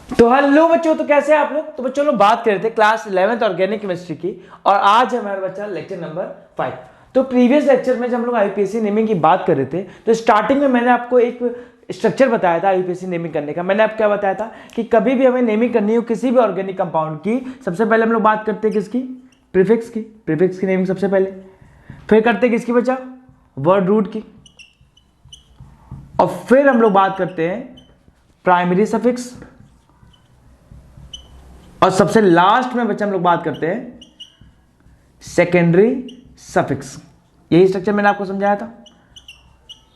तो हेलो बच्चों, तो कैसे हैं आप लोग। तो बच्चों लोग बात कर रहे थे क्लास 11th ऑर्गेनिक केमिस्ट्री की, और आज है हमारा बच्चा लेक्चर नंबर 5। तो प्रीवियस लेक्चर में जब हम लोग आईपीएससी नेमिंग की बात कर रहे थे, तो स्टार्टिंग में मैंने आपको एक स्ट्रक्चर बताया था आईपीएससी नेमिंग करने का। मैंने आपको क्या बताया था कि कभी भी हमें नेमिंग करनी हो किसी भी ऑर्गेनिक कंपाउंड की, सबसे पहले हम लोग बात करते हैं किसकी, प्रीफिक्स की। प्रीफिक्स की नेमिंग सबसे पहले, फिर करते हैं किसकी बच्चा, वर्ड रूट की, और फिर हम लोग बात करते हैं प्राइमरी सफिक्स, और सबसे लास्ट में बच्चा हम लोग बात करते हैं सेकेंडरी सफिक्स। यही स्ट्रक्चर मैंने आपको समझाया था,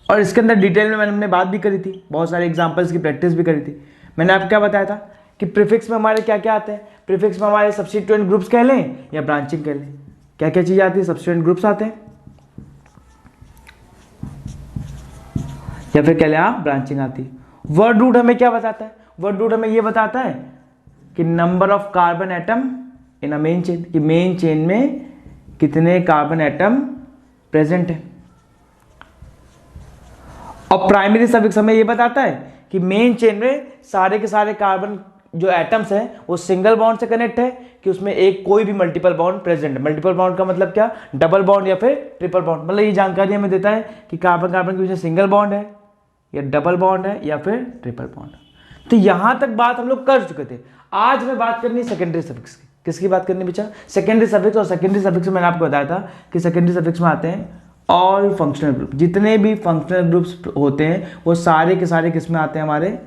और इसके अंदर डिटेल में हमने बात भी करी थी, बहुत सारे एग्जांपल्स की प्रैक्टिस भी करी थी। मैंने आपको क्या बताया था कि प्रीफिक्स में हमारे क्या क्या आते हैं। प्रीफिक्स में हमारे सब्स्टिट्यूएंट ग्रुप्स कह लें या ब्रांचिंग कह लें, क्या क्या चीज़ आती है, सब्स्टिट्यूएंट ग्रुप्स आते हैं या फिर कह लें आप ब्रांचिंग आती है। वर्ड रूट हमें क्या बताता है, वर्ड रूट हमें ये बताता है कि number of carbon atom in a main chain, कि मेन चेन में कितने कार्बन एटम प्रेजेंट है। और प्राइमरी सफिक्स हमें ये बताता है कि मेन चेन में सारे के सारे कार्बन जो एटम्स हैं वो सिंगल बॉन्ड से कनेक्ट है, कि उसमें एक कोई भी मल्टीपल बॉन्ड प्रेजेंट है। मल्टीपल बॉन्ड का मतलब क्या, डबल बॉन्ड या फिर ट्रिपल बॉन्ड। मतलब ये जानकारी हमें देता है कि कार्बन कार्बन के बीच सिंगल बॉन्ड है या डबल बॉन्ड है या फिर ट्रिपल बॉन्ड। तो यहां तक बात हम लोग कर चुके थे। आज में बात करनी सेकेंडरी सफिक्स की। किसकी बात करनी बच्चा, सेकेंडरी सफिक्स। और सेकेंडरी सफिक्स में मैंने आपको बताया था कि सेकेंडरी सफिक्स में आते हैं ऑल फंक्शनल ग्रुप। जितने भी फंक्शनल ग्रुप्स होते हैं वो सारे के सारे किस में आते हैं, हमारे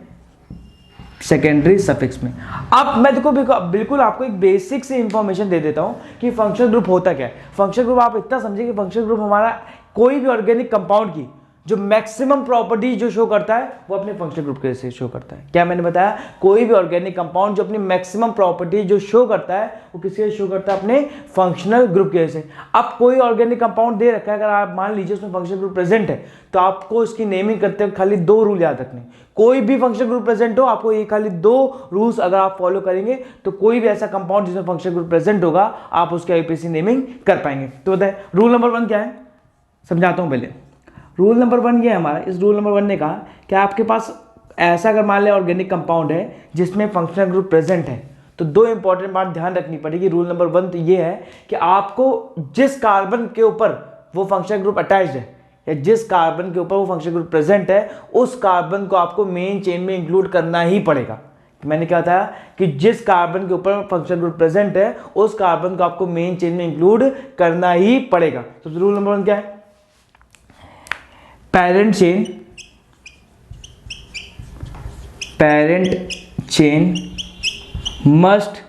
सेकेंडरी सफिक्स में। अब मैं देखो बिल्कुल आपको एक बेसिक से इंफॉर्मेशन दे देता हूं कि फंक्शनल ग्रुप होता क्या है। फंक्शनल ग्रुप आप इतना समझिए कि फंक्शनल ग्रुप हमारा कोई भी ऑर्गेनिक कंपाउंड की जो मैक्सिमम प्रॉपर्टी जो शो करता है वो अपने फंक्शनल ग्रुप के से शो करता है। क्या मैंने बताया, कोई भी ऑर्गेनिक कंपाउंड जो अपनी मैक्सिमम प्रॉपर्टी जो शो करता है वो किसके शो करता है, अपने फंक्शनल ग्रुप के से। अब कोई ऑर्गेनिक कंपाउंड दे रखा है, अगर आप मान लीजिए उसमें फंक्शनल ग्रुप प्रेजेंट है, तो आपको इसकी नेमिंग करते हुए खाली 2 रूल याद रखने। कोई भी फंक्शनल ग्रुप प्रेजेंट हो, आपको ये खाली 2 रूल्स अगर आप फॉलो करेंगे तो कोई भी ऐसा कंपाउंड जिसमें फंक्शनल ग्रुप प्रेजेंट होगा आप उसकी आईपीएससी नेमिंग कर पाएंगे। तो बताए रूल नंबर 1 क्या है, समझाता हूं पहले। रूल नंबर 1 ये है हमारा, इस रूल नंबर 1 ने कहा कि आपके पास ऐसा अगर मान लें ऑर्गेनिक कंपाउंड है जिसमें फंक्शनल ग्रुप प्रेजेंट है, तो 2 इंपॉर्टेंट बात ध्यान रखनी पड़ेगी। रूल नंबर 1 तो ये है कि आपको जिस कार्बन के ऊपर वो फंक्शनल ग्रुप अटैच्ड है या जिस कार्बन के ऊपर वो फंक्शनल ग्रुप प्रेजेंट है, उस कार्बन को आपको मेन चेन में इंक्लूड करना ही पड़ेगा। मैंने क्या बताया कि जिस कार्बन के ऊपर फंक्शनल ग्रुप प्रेजेंट है उस कार्बन को आपको मेन चेन में इंक्लूड करना ही पड़ेगा। तो रूल नंबर 1 क्या है, parent chain must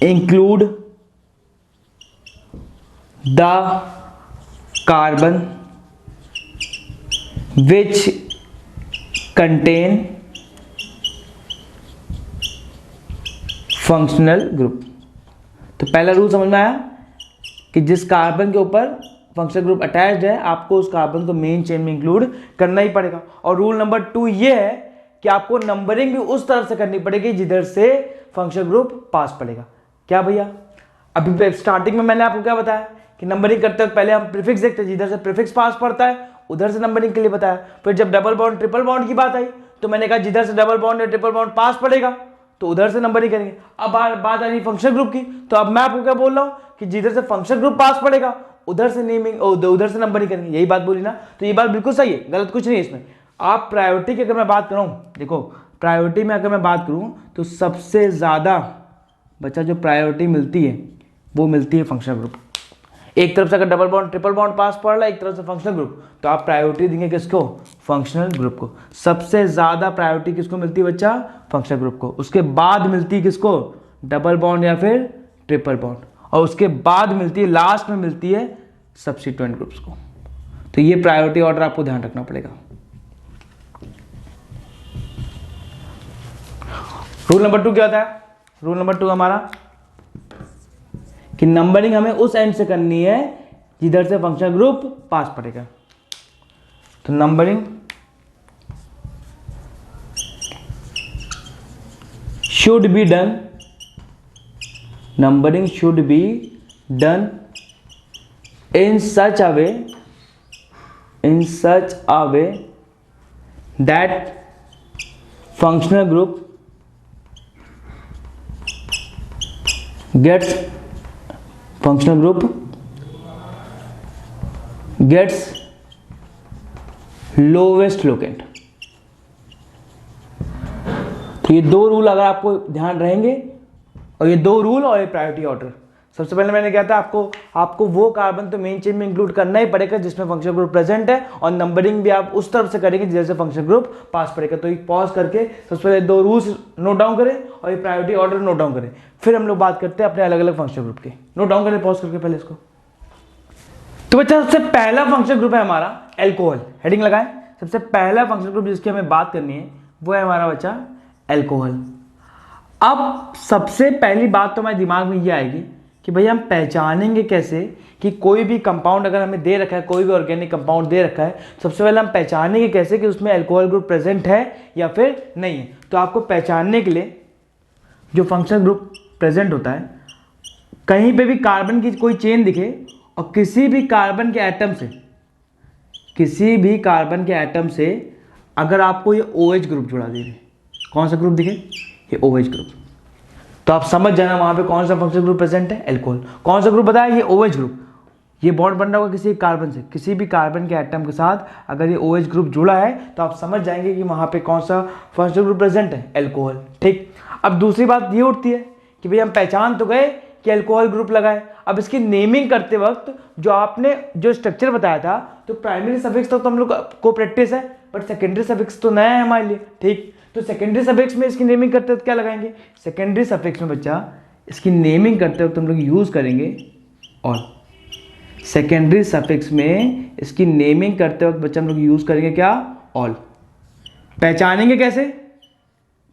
include the carbon which contain functional group। तो पहला रूल समझ में आया कि जिस कार्बन के ऊपर फंक्शनल ग्रुप अटैच्ड है आपको उस कार्बन को मेन चेन में इंक्लूड करना ही पड़ेगा। और रूल नंबर 2 ये है कि आपको नंबरिंग भी उस तरफ से करनी पड़ेगी जिधर से फंक्शनल ग्रुप पास पड़ेगा। क्या भैया, अभी स्टार्टिंग में मैंने आपको क्या बताया कि नंबरिंग करते वक्त पहले हम प्रीफिक्स देखते हैं, जिधर से प्रीफिक्स पास पड़ता है उधर से नंबरिंग के लिए बताया। फिर जब डबल बॉन्ड ट्रिपल बॉन्ड की बात आई तो मैंने कहा जिधर से डबल बॉन्ड या ट्रिपल बॉन्ड पास पड़ेगा तो उधर से नंबरिंग करेंगे। अब बात आ रही फंक्शनल ग्रुप की, तो अब मैं आपको क्या बोल रहा हूं कि जिधर से फंक्शनल ग्रुप पास पड़ेगा उधर से नेमिंग उधर से नंबरिंग करेंगे। यही बात बोली ना, तो ये बात बिल्कुल सही है, गलत कुछ नहीं है इसमें। आप प्रायोरिटी की अगर मैं बात करूं, देखो प्रायोरिटी में अगर मैं बात करूं तो सबसे ज्यादा बच्चा जो प्रायोरिटी मिलती है वो मिलती है फंक्शनल ग्रुप। एक तरफ से अगर डबल बॉन्ड ट्रिपल बॉन्ड पास पड़ रहा है, एक तरफ से फंक्शनल ग्रुप, तो आप प्रायोरिटी देंगे किसको, फंक्शनल ग्रुप को। सबसे ज्यादा प्रायोरिटी किसको मिलती है बच्चा, फंक्शनल ग्रुप को। उसके बाद मिलती है किसको, डबल बॉन्ड या फिर ट्रिपल बॉन्ड, और उसके बाद मिलती है, लास्ट में मिलती है सब्स्टिट्यूएंट ग्रुप्स को। तो ये प्रायोरिटी ऑर्डर आपको ध्यान रखना पड़ेगा। रूल नंबर 2 क्या होता है, रूल नंबर 2 हमारा कि नंबरिंग हमें उस एंड से करनी है जिधर से फंक्शनल ग्रुप पास पड़ेगा। तो numbering should be done, numbering should be done in such a way that functional group gets lowest locant. तो ये दो रूल अगर आपको ध्यान रहेंगे, और ये दो रूल और ये प्रायोरिटी ऑर्डर। सबसे पहले मैंने कहा था आपको वो कार्बन तो मेन चेन में इंक्लूड करना ही पड़ेगा जिसमें फंक्शनल ग्रुप प्रेजेंट है, और नंबरिंग भी आप उस तरफ से करेंगे जैसे फंक्शनल ग्रुप पास पड़ेगा। तो एक पॉज करके सबसे पहले दो रूल्स नोट डाउन करें और ये प्रायोरिटी ऑर्डर नोट डाउन करें, फिर हम लोग बात करते हैं अपने अलग अलग फंक्शनल ग्रुप के। नोट डाउन करें पॉज करके पहले इसको। तो बच्चा सबसे पहला फंक्शनल ग्रुप है हमारा एल्कोहल। हेडिंग लगाएं, सबसे पहला फंक्शनल ग्रुप जिसकी हमें बात करनी है वो है हमारा बच्चा एल्कोहल। अब सबसे पहली बात तो हमारे दिमाग में ये आएगी कि भैया हम पहचानेंगे कैसे कि कोई भी कंपाउंड अगर हमें दे रखा है, कोई भी ऑर्गेनिक कंपाउंड दे रखा है, सबसे पहले हम पहचानेंगे कैसे कि उसमें अल्कोहल ग्रुप प्रेजेंट है या फिर नहीं है। तो आपको पहचानने के लिए जो फंक्शनल ग्रुप प्रेजेंट होता है, कहीं पे भी कार्बन की कोई चेन दिखे और किसी भी कार्बन के एटम से अगर आपको ये OH ग्रुप जुड़ा दे, कौन सा ग्रुप दिखे, ये OH ग्रुप, तो आप समझ जाना वहां पे कौन सा फंक्शनल ग्रुप प्रेजेंट है, एल्कोहल। कौन सा ग्रुप बताया, ये OH ग्रुप। ये बॉन्ड बन रहा होगा किसी कार्बन से, किसी भी कार्बन के एटम के साथ अगर ये OH ग्रुप जुड़ा है तो आप समझ जाएंगे कि वहां पे कौन सा फंक्शनल ग्रुप प्रेजेंट है, एल्कोहल। ठीक, अब दूसरी बात ये उठती है कि भाई हम पहचान तो गए कि अल्कोहल ग्रुप लगा है, अब इसकी नेमिंग करते वक्त जो आपने जो स्ट्रक्चर बताया था, तो प्राइमरी सफिक्स तो हम लोग को प्रैक्टिस है, बट सेकेंडरी सफिक्स तो नया है हमारे लिए। ठीक, तो सेकेंडरी सफिक्स में इसकी नेमिंग करते वक्त क्या लगाएंगे, सेकेंडरी सफिक्स में बच्चा इसकी नेमिंग करते वक्त हम लोग यूज करेंगे ऑल। सेकेंडरी सफिक्स में इसकी नेमिंग करते वक्त बच्चा हम लोग यूज करेंगे क्या, ऑल। पहचानेंगे कैसे,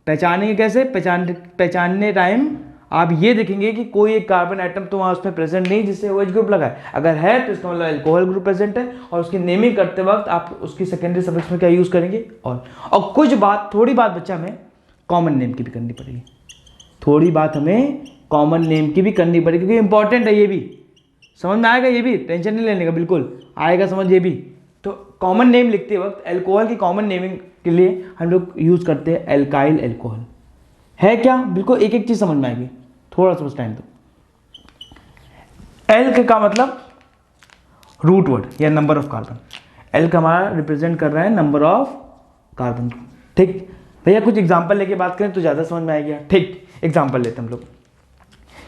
पहचानने टाइम आप ये देखेंगे कि कोई एक कार्बन एटम तो वहां उसमें प्रेजेंट नहीं जिससे OH ग्रुप लगा है, अगर है तो इसका मतलब अल्कोहल ग्रुप प्रेजेंट है, और उसकी नेमिंग करते वक्त आप उसकी सेकेंडरी सफिक्स में क्या यूज करेंगे, ऑल। और थोड़ी बात बच्चा हमें कॉमन नेम की भी करनी पड़ेगी, क्योंकि इंपॉर्टेंट है, ये भी समझ में आएगा, ये भी टेंशन नहीं लेने का, बिल्कुल आएगा समझ ये भी। तो कॉमन नेम लिखते वक्त एल्कोहल की कॉमन नेमिंग के लिए हम लोग यूज करते हैं एल्काइल एल्कोहल। है क्या, बिल्कुल एक एक चीज समझ में आएगी, थोड़ा सा टाइम दो। एल्क का मतलब रूट वर्ड या नंबर ऑफ कार्बन, एल्क हमारा रिप्रेजेंट कर रहा है नंबर ऑफ कार्बन। ठीक भैया, कुछ एग्जांपल लेके बात करें तो ज्यादा समझ में आएगा। ठीक, एग्जांपल लेते हम लोग,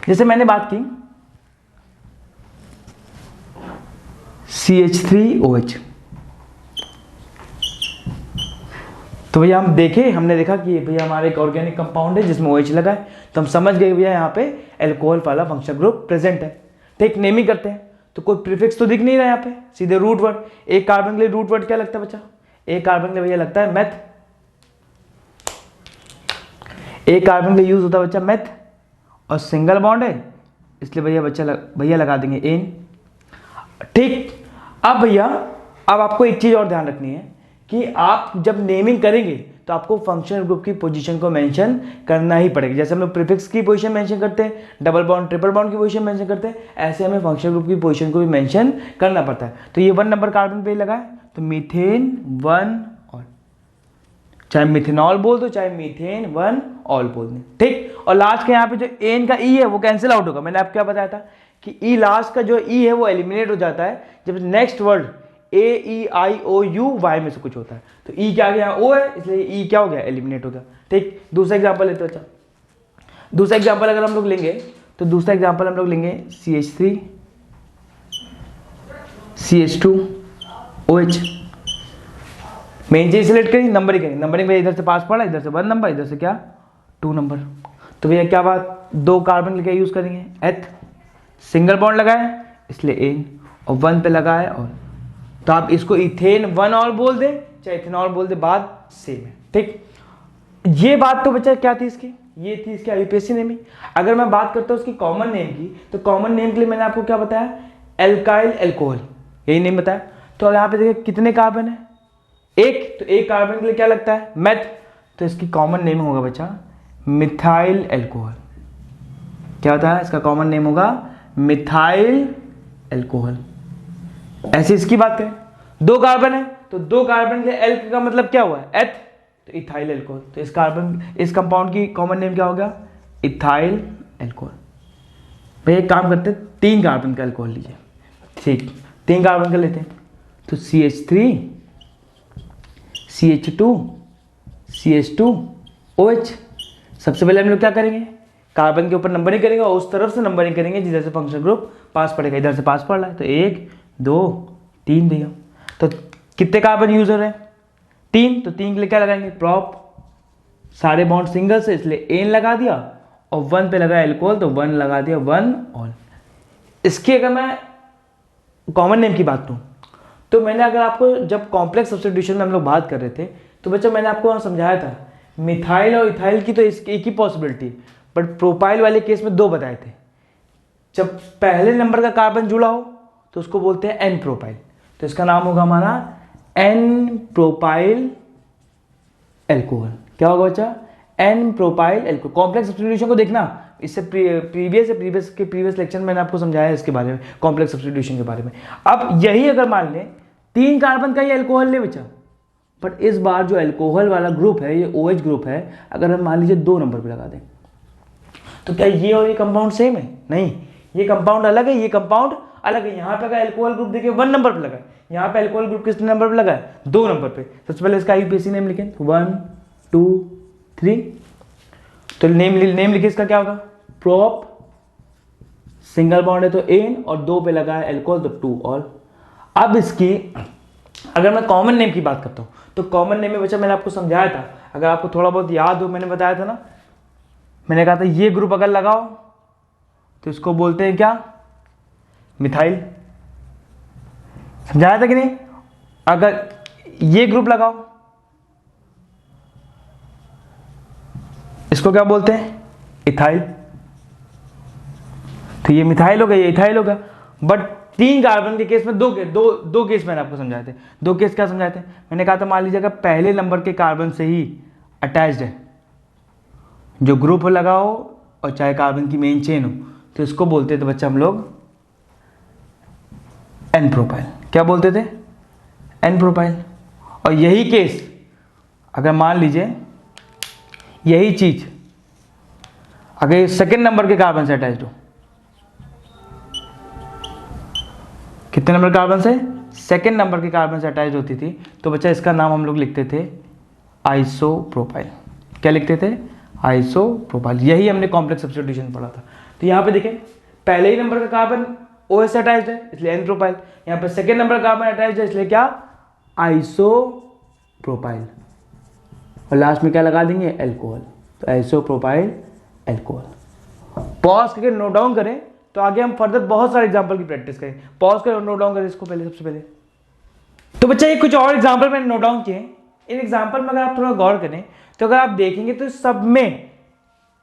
जैसे मैंने बात की CH3OH, तो भैया हमने देखा कि भैया हमारा एक ऑर्गेनिक कंपाउंड है जिसमें OH लगा है, तो हम समझ गए भैया यहाँ पे एल्कोहल वाला फंक्शनल ग्रुप प्रेजेंट है। ठीक, नेमिंग करते हैं तो कोई प्रीफिक्स तो दिख नहीं रहा यहाँ पे, सीधे रूट वर्ड। एक कार्बन के लिए रूट वर्ड क्या लगता है बच्चा, एक कार्बन के लिए भैया लगता है मेथ, एक कार्बन के लिए यूज होता है बच्चा मेथ, और सिंगल बॉन्ड है इसलिए भैया लगा देंगे एन। ठीक, अब भैया आपको एक चीज और ध्यान रखनी है कि आप जब नेमिंग करेंगे तो आपको फंक्शनल ग्रुप की पोजीशन को मेंशन करना ही पड़ेगा। जैसे हम लोग प्रीफिक्स की पोजीशन मेंशन करते हैं, डबल बॉन्ड ट्रिपल बॉन्ड की पोजीशन मेंशन करते हैं, ऐसे हमें फंक्शनल ग्रुप की पोजीशन को भी मेंशन करना पड़ता है। तो ये 1 नंबर कार्बन पे लगा है तो मीथेन 1 ऑल, चाहे मिथेनॉल बोल दो चाहे मीथेन 1 ऑल बोल दें। ठीक, और लास्ट के यहाँ पे जो एन का ई है वो कैंसिल आउट होगा। मैंने आपको क्या बताया था कि ई लास्ट का जो ई है वो एलिमिनेट हो जाता है जब नेक्स्ट वर्ड AEIOU Y में से कुछ होता है, तो ई क्या आ गया, ओ है, इसलिए ई क्या हो गया, एलिमिनेट हो गया। ठीक, दूसरा एग्जांपल लेते बच्चा, दूसरा एग्जांपल अगर हम लोग लेंगे तो दूसरा एग्जांपल हम लोग लेंगे CH3 CH2OH। मेन चीज सिलेक्ट करी, नंबरिंग में इधर से पास पड़ा, इधर से 1 नंबर, इधर से क्या 2 नंबर। तो भैया क्या बात, 2 कार्बन क्या यूज करेंगे, एथ, सिंगल बॉन्ड लगाए इसलिए एन, और 1 पे लगा है और, तो आप इसको इथेन 1 ऑल बोल दे चाहे इथेनॉल बोल दे, बात सेम है। ठीक, ये बात तो बच्चा क्या थी इसकी, ये थी इसकी यूपीएससी नेमिंग। अगर मैं बात करता हूं उसकी कॉमन नेम की, तो कॉमन नेम के लिए मैंने आपको क्या बताया, एल्काइल एल्कोहल, यही नेम बताया। तो यहाँ पे देखिए कितने कार्बन है, एक, तो एक कार्बन के लिए क्या लगता है, मेथ, तो इसकी कॉमन नेम होगा बच्चा मिथाइल एल्कोहल। क्या होता है इसका कॉमन नेम होगा मिथाइल एल्कोहल। ऐसे इसकी बात करें, 2 कार्बन है तो 2 कार्बन के एल्क का मतलब क्या हुआ, एथ, तो इथाइल एल्कोहल। तो इस कंपाउंड की कॉमन नेम क्या हो गया? Ethyl alcohol. भाई एक काम करते हैं, 3 कार्बन का एल्कोहल लीजिए। ठीक, 3 कार्बन का लेते हैं। तो CH3 CH2 CH2 OH। सबसे पहले हम लोग क्या करेंगे? कार्बन के ऊपर नंबरिंग करेंगे और उस तरफ से नंबरिंग करेंगे जिधर से फंक्शनल ग्रुप पास पड़ेगा। इधर से पास पड़ रहा है तो 1 2 3 भैया। तो कितने कार्बन यूज हो रहे हैं? 3। तो 3 के लिए क्या लगाएंगे? प्रॉप। सारे बॉन्ड सिंगल से, इसलिए एन लगा दिया और 1 पे लगा एल्कोहल तो 1 लगा दिया 1 ऑल। इसकी अगर मैं कॉमन नेम की बात करूं तो मैंने अगर आपको जब कॉम्प्लेक्स सब्स्टिट्यूशन में हम लोग बात कर रहे थे तो बच्चा मैंने आपको वहां समझाया था मिथाइल और इथाइल की तो एक ही पॉसिबिलिटी, बट प्रोपाइल वाले केस में 2 बताए थे। जब पहले नंबर का कार्बन जुड़ा हो तो उसको बोलते हैं एन प्रोपाइल। तो इसका नाम होगा हमारा एन प्रोपाइल एल्कोहल। क्या होगा बच्चा? N propyl alcohol. Complex substitution को देखना, इससे प्रीवियस लेक्चर में मैंने आपको समझाया है इसके बारे में, कॉम्प्लेक्स सब्स्टिट्यूशन के बारे में। अब यही अगर मान लें 3 कार्बन का ही एल्कोहल ले बच्चा, बट इस बार जो एल्कोहल वाला ग्रुप है ये OH ग्रुप है, अगर हम मान लीजिए 2 नंबर पे लगा दें तो क्या ये और ये कंपाउंड सेम है? नहीं, ये कंपाउंड अलग है, ये कंपाउंड अलग है। यहाँ पे अगर एल्कोहल ग्रुप देखिए 1 नंबर पे लगा है, यहाँ पे एल्कोहल ग्रुप किस नंबर पे लगा है? 2 नंबर पे। सबसे पहले इसका IUPAC नेम लिखें, 1 2 3। तो नेम लिखे, इसका क्या होगा? प्रोप, सिंगल बॉन्ड है तो एन और 2 पे लगा है एल्कोहल तो 2 ऑल। अब इसकी अगर मैं कॉमन नेम की बात करता हूं तो कॉमन नेम में बच्चा मैंने आपको समझाया था, अगर आपको थोड़ा बहुत याद हो, मैंने बताया था ना, मैंने कहा था ये ग्रुप अगर लगाओ तो इसको बोलते हैं क्या? मिथाइल। समझाया था कि नहीं? अगर ये ग्रुप लगाओ इसको क्या बोलते हैं? इथाइल। तो ये मिथाइल हो गया, ये इथाइल हो गया। बट 3 कार्बन के केस में दो केस मैंने आपको समझाए थे। 2 केस क्या समझाए थे? मैंने कहा था मान लीजिए अगर पहले नंबर के कार्बन से ही अटैच्ड है, जो ग्रुप लगाओ और चाहे कार्बन की मेन चेन हो, तो इसको बोलते थे बच्चा हम लोग एन प्रोपाइल। क्या बोलते थे? N propyl. और यही केस अगर मान लीजिए यही चीज अगर सेकेंड नंबर के कार्बन से अटैच्ड हो, कितने नंबर कार्बन से? सेकेंड नंबर के कार्बन से अटैच होती थी तो बच्चा इसका नाम हम लोग लिखते थे आइसोप्रोपाइल। क्या लिखते थे? आइसोप्रोपाइल। यही हमने कॉम्प्लेक्स सब्स्टिट्यूशन पढ़ा था। तो यहाँ पे देखें पहले ही नंबर का कार्बन OH से अटैच्ड है इसलिए एन प्रोपाइल, यहाँ पे सेकेंड नंबर का कार्बन अटैच्ड है इसलिए क्या? आइसोप्रोपाइल। और लास्ट में क्या लगा देंगे? एल्कोहल। तो आइसोप्रोपाइल एल्कोहल। पॉज करके नोट डाउन करें तो आगे हम फर्दर बहुत सारे एग्जांपल की प्रैक्टिस करें। पॉज कर नोट डाउन करें इसको पहले, सबसे पहले। तो बच्चा ये कुछ और एग्जांपल मैंने नोट डाउन किए। इन एग्जांपल में अगर आप थोड़ा गौर करें तो अगर आप देखेंगे तो सब में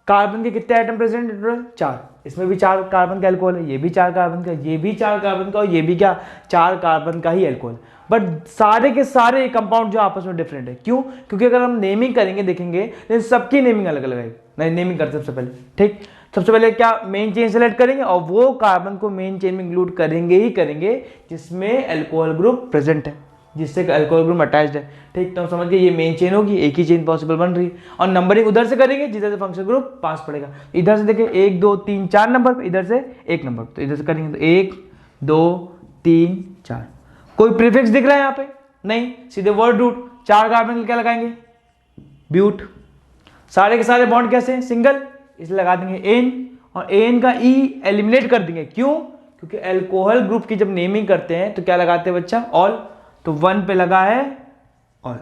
कार्बन के कितने आइटम प्रेजेंट है? 4। इसमें भी 4 कार्बन का एल्कोहल है, ये भी 4 कार्बन का, ये भी 4 कार्बन का और ये भी क्या? 4 कार्बन का ही एल्कोहल। बट सारे के सारे कंपाउंड जो आपस में डिफरेंट है। क्यों? क्योंकि अगर हम नेमिंग करेंगे देखेंगे तो सबकी नेमिंग अलग अलग है। नहीं, नेमिंग करते सबसे पहले, ठीक, सबसे पहले क्या? मेन चेन सेलेक्ट करेंगे और वो कार्बन को मेन चेन में इंक्लूड करेंगे ही करेंगे जिसमें एल्कोहल ग्रुप प्रेजेंट है, जिससे एल्कोहल ग्रुप अटैच्ड है। ठीक, तो हम समझ गए ये मेन चेन होगी, एक ही चेन पॉसिबल बन रही है। और नंबरिंग उधर से करेंगे जिधर से फंक्शनल ग्रुप पास पड़ेगा। इधर से देखिए 1 2 3 4 नंबर पे, इधर से 1 नंबर, तो इधर से करेंगे तो 1 2 3 4। कोई प्रीफिक्स दिख रहा है यहाँ पे? नहीं, सीधे वर्ड रूट। 4 कार्बन क्या लगाएंगे? ब्यूट। सारे के सारे बॉन्ड कैसे हैं? सिंगल, इसलिए लगा देंगे एन और एन का ई एलिमिनेट कर देंगे। क्यों? क्योंकि एल्कोहल ग्रुप की जब नेमिंग करते हैं तो क्या लगाते हैं बच्चा? ऑल। तो 1 पे लगा है ऑल,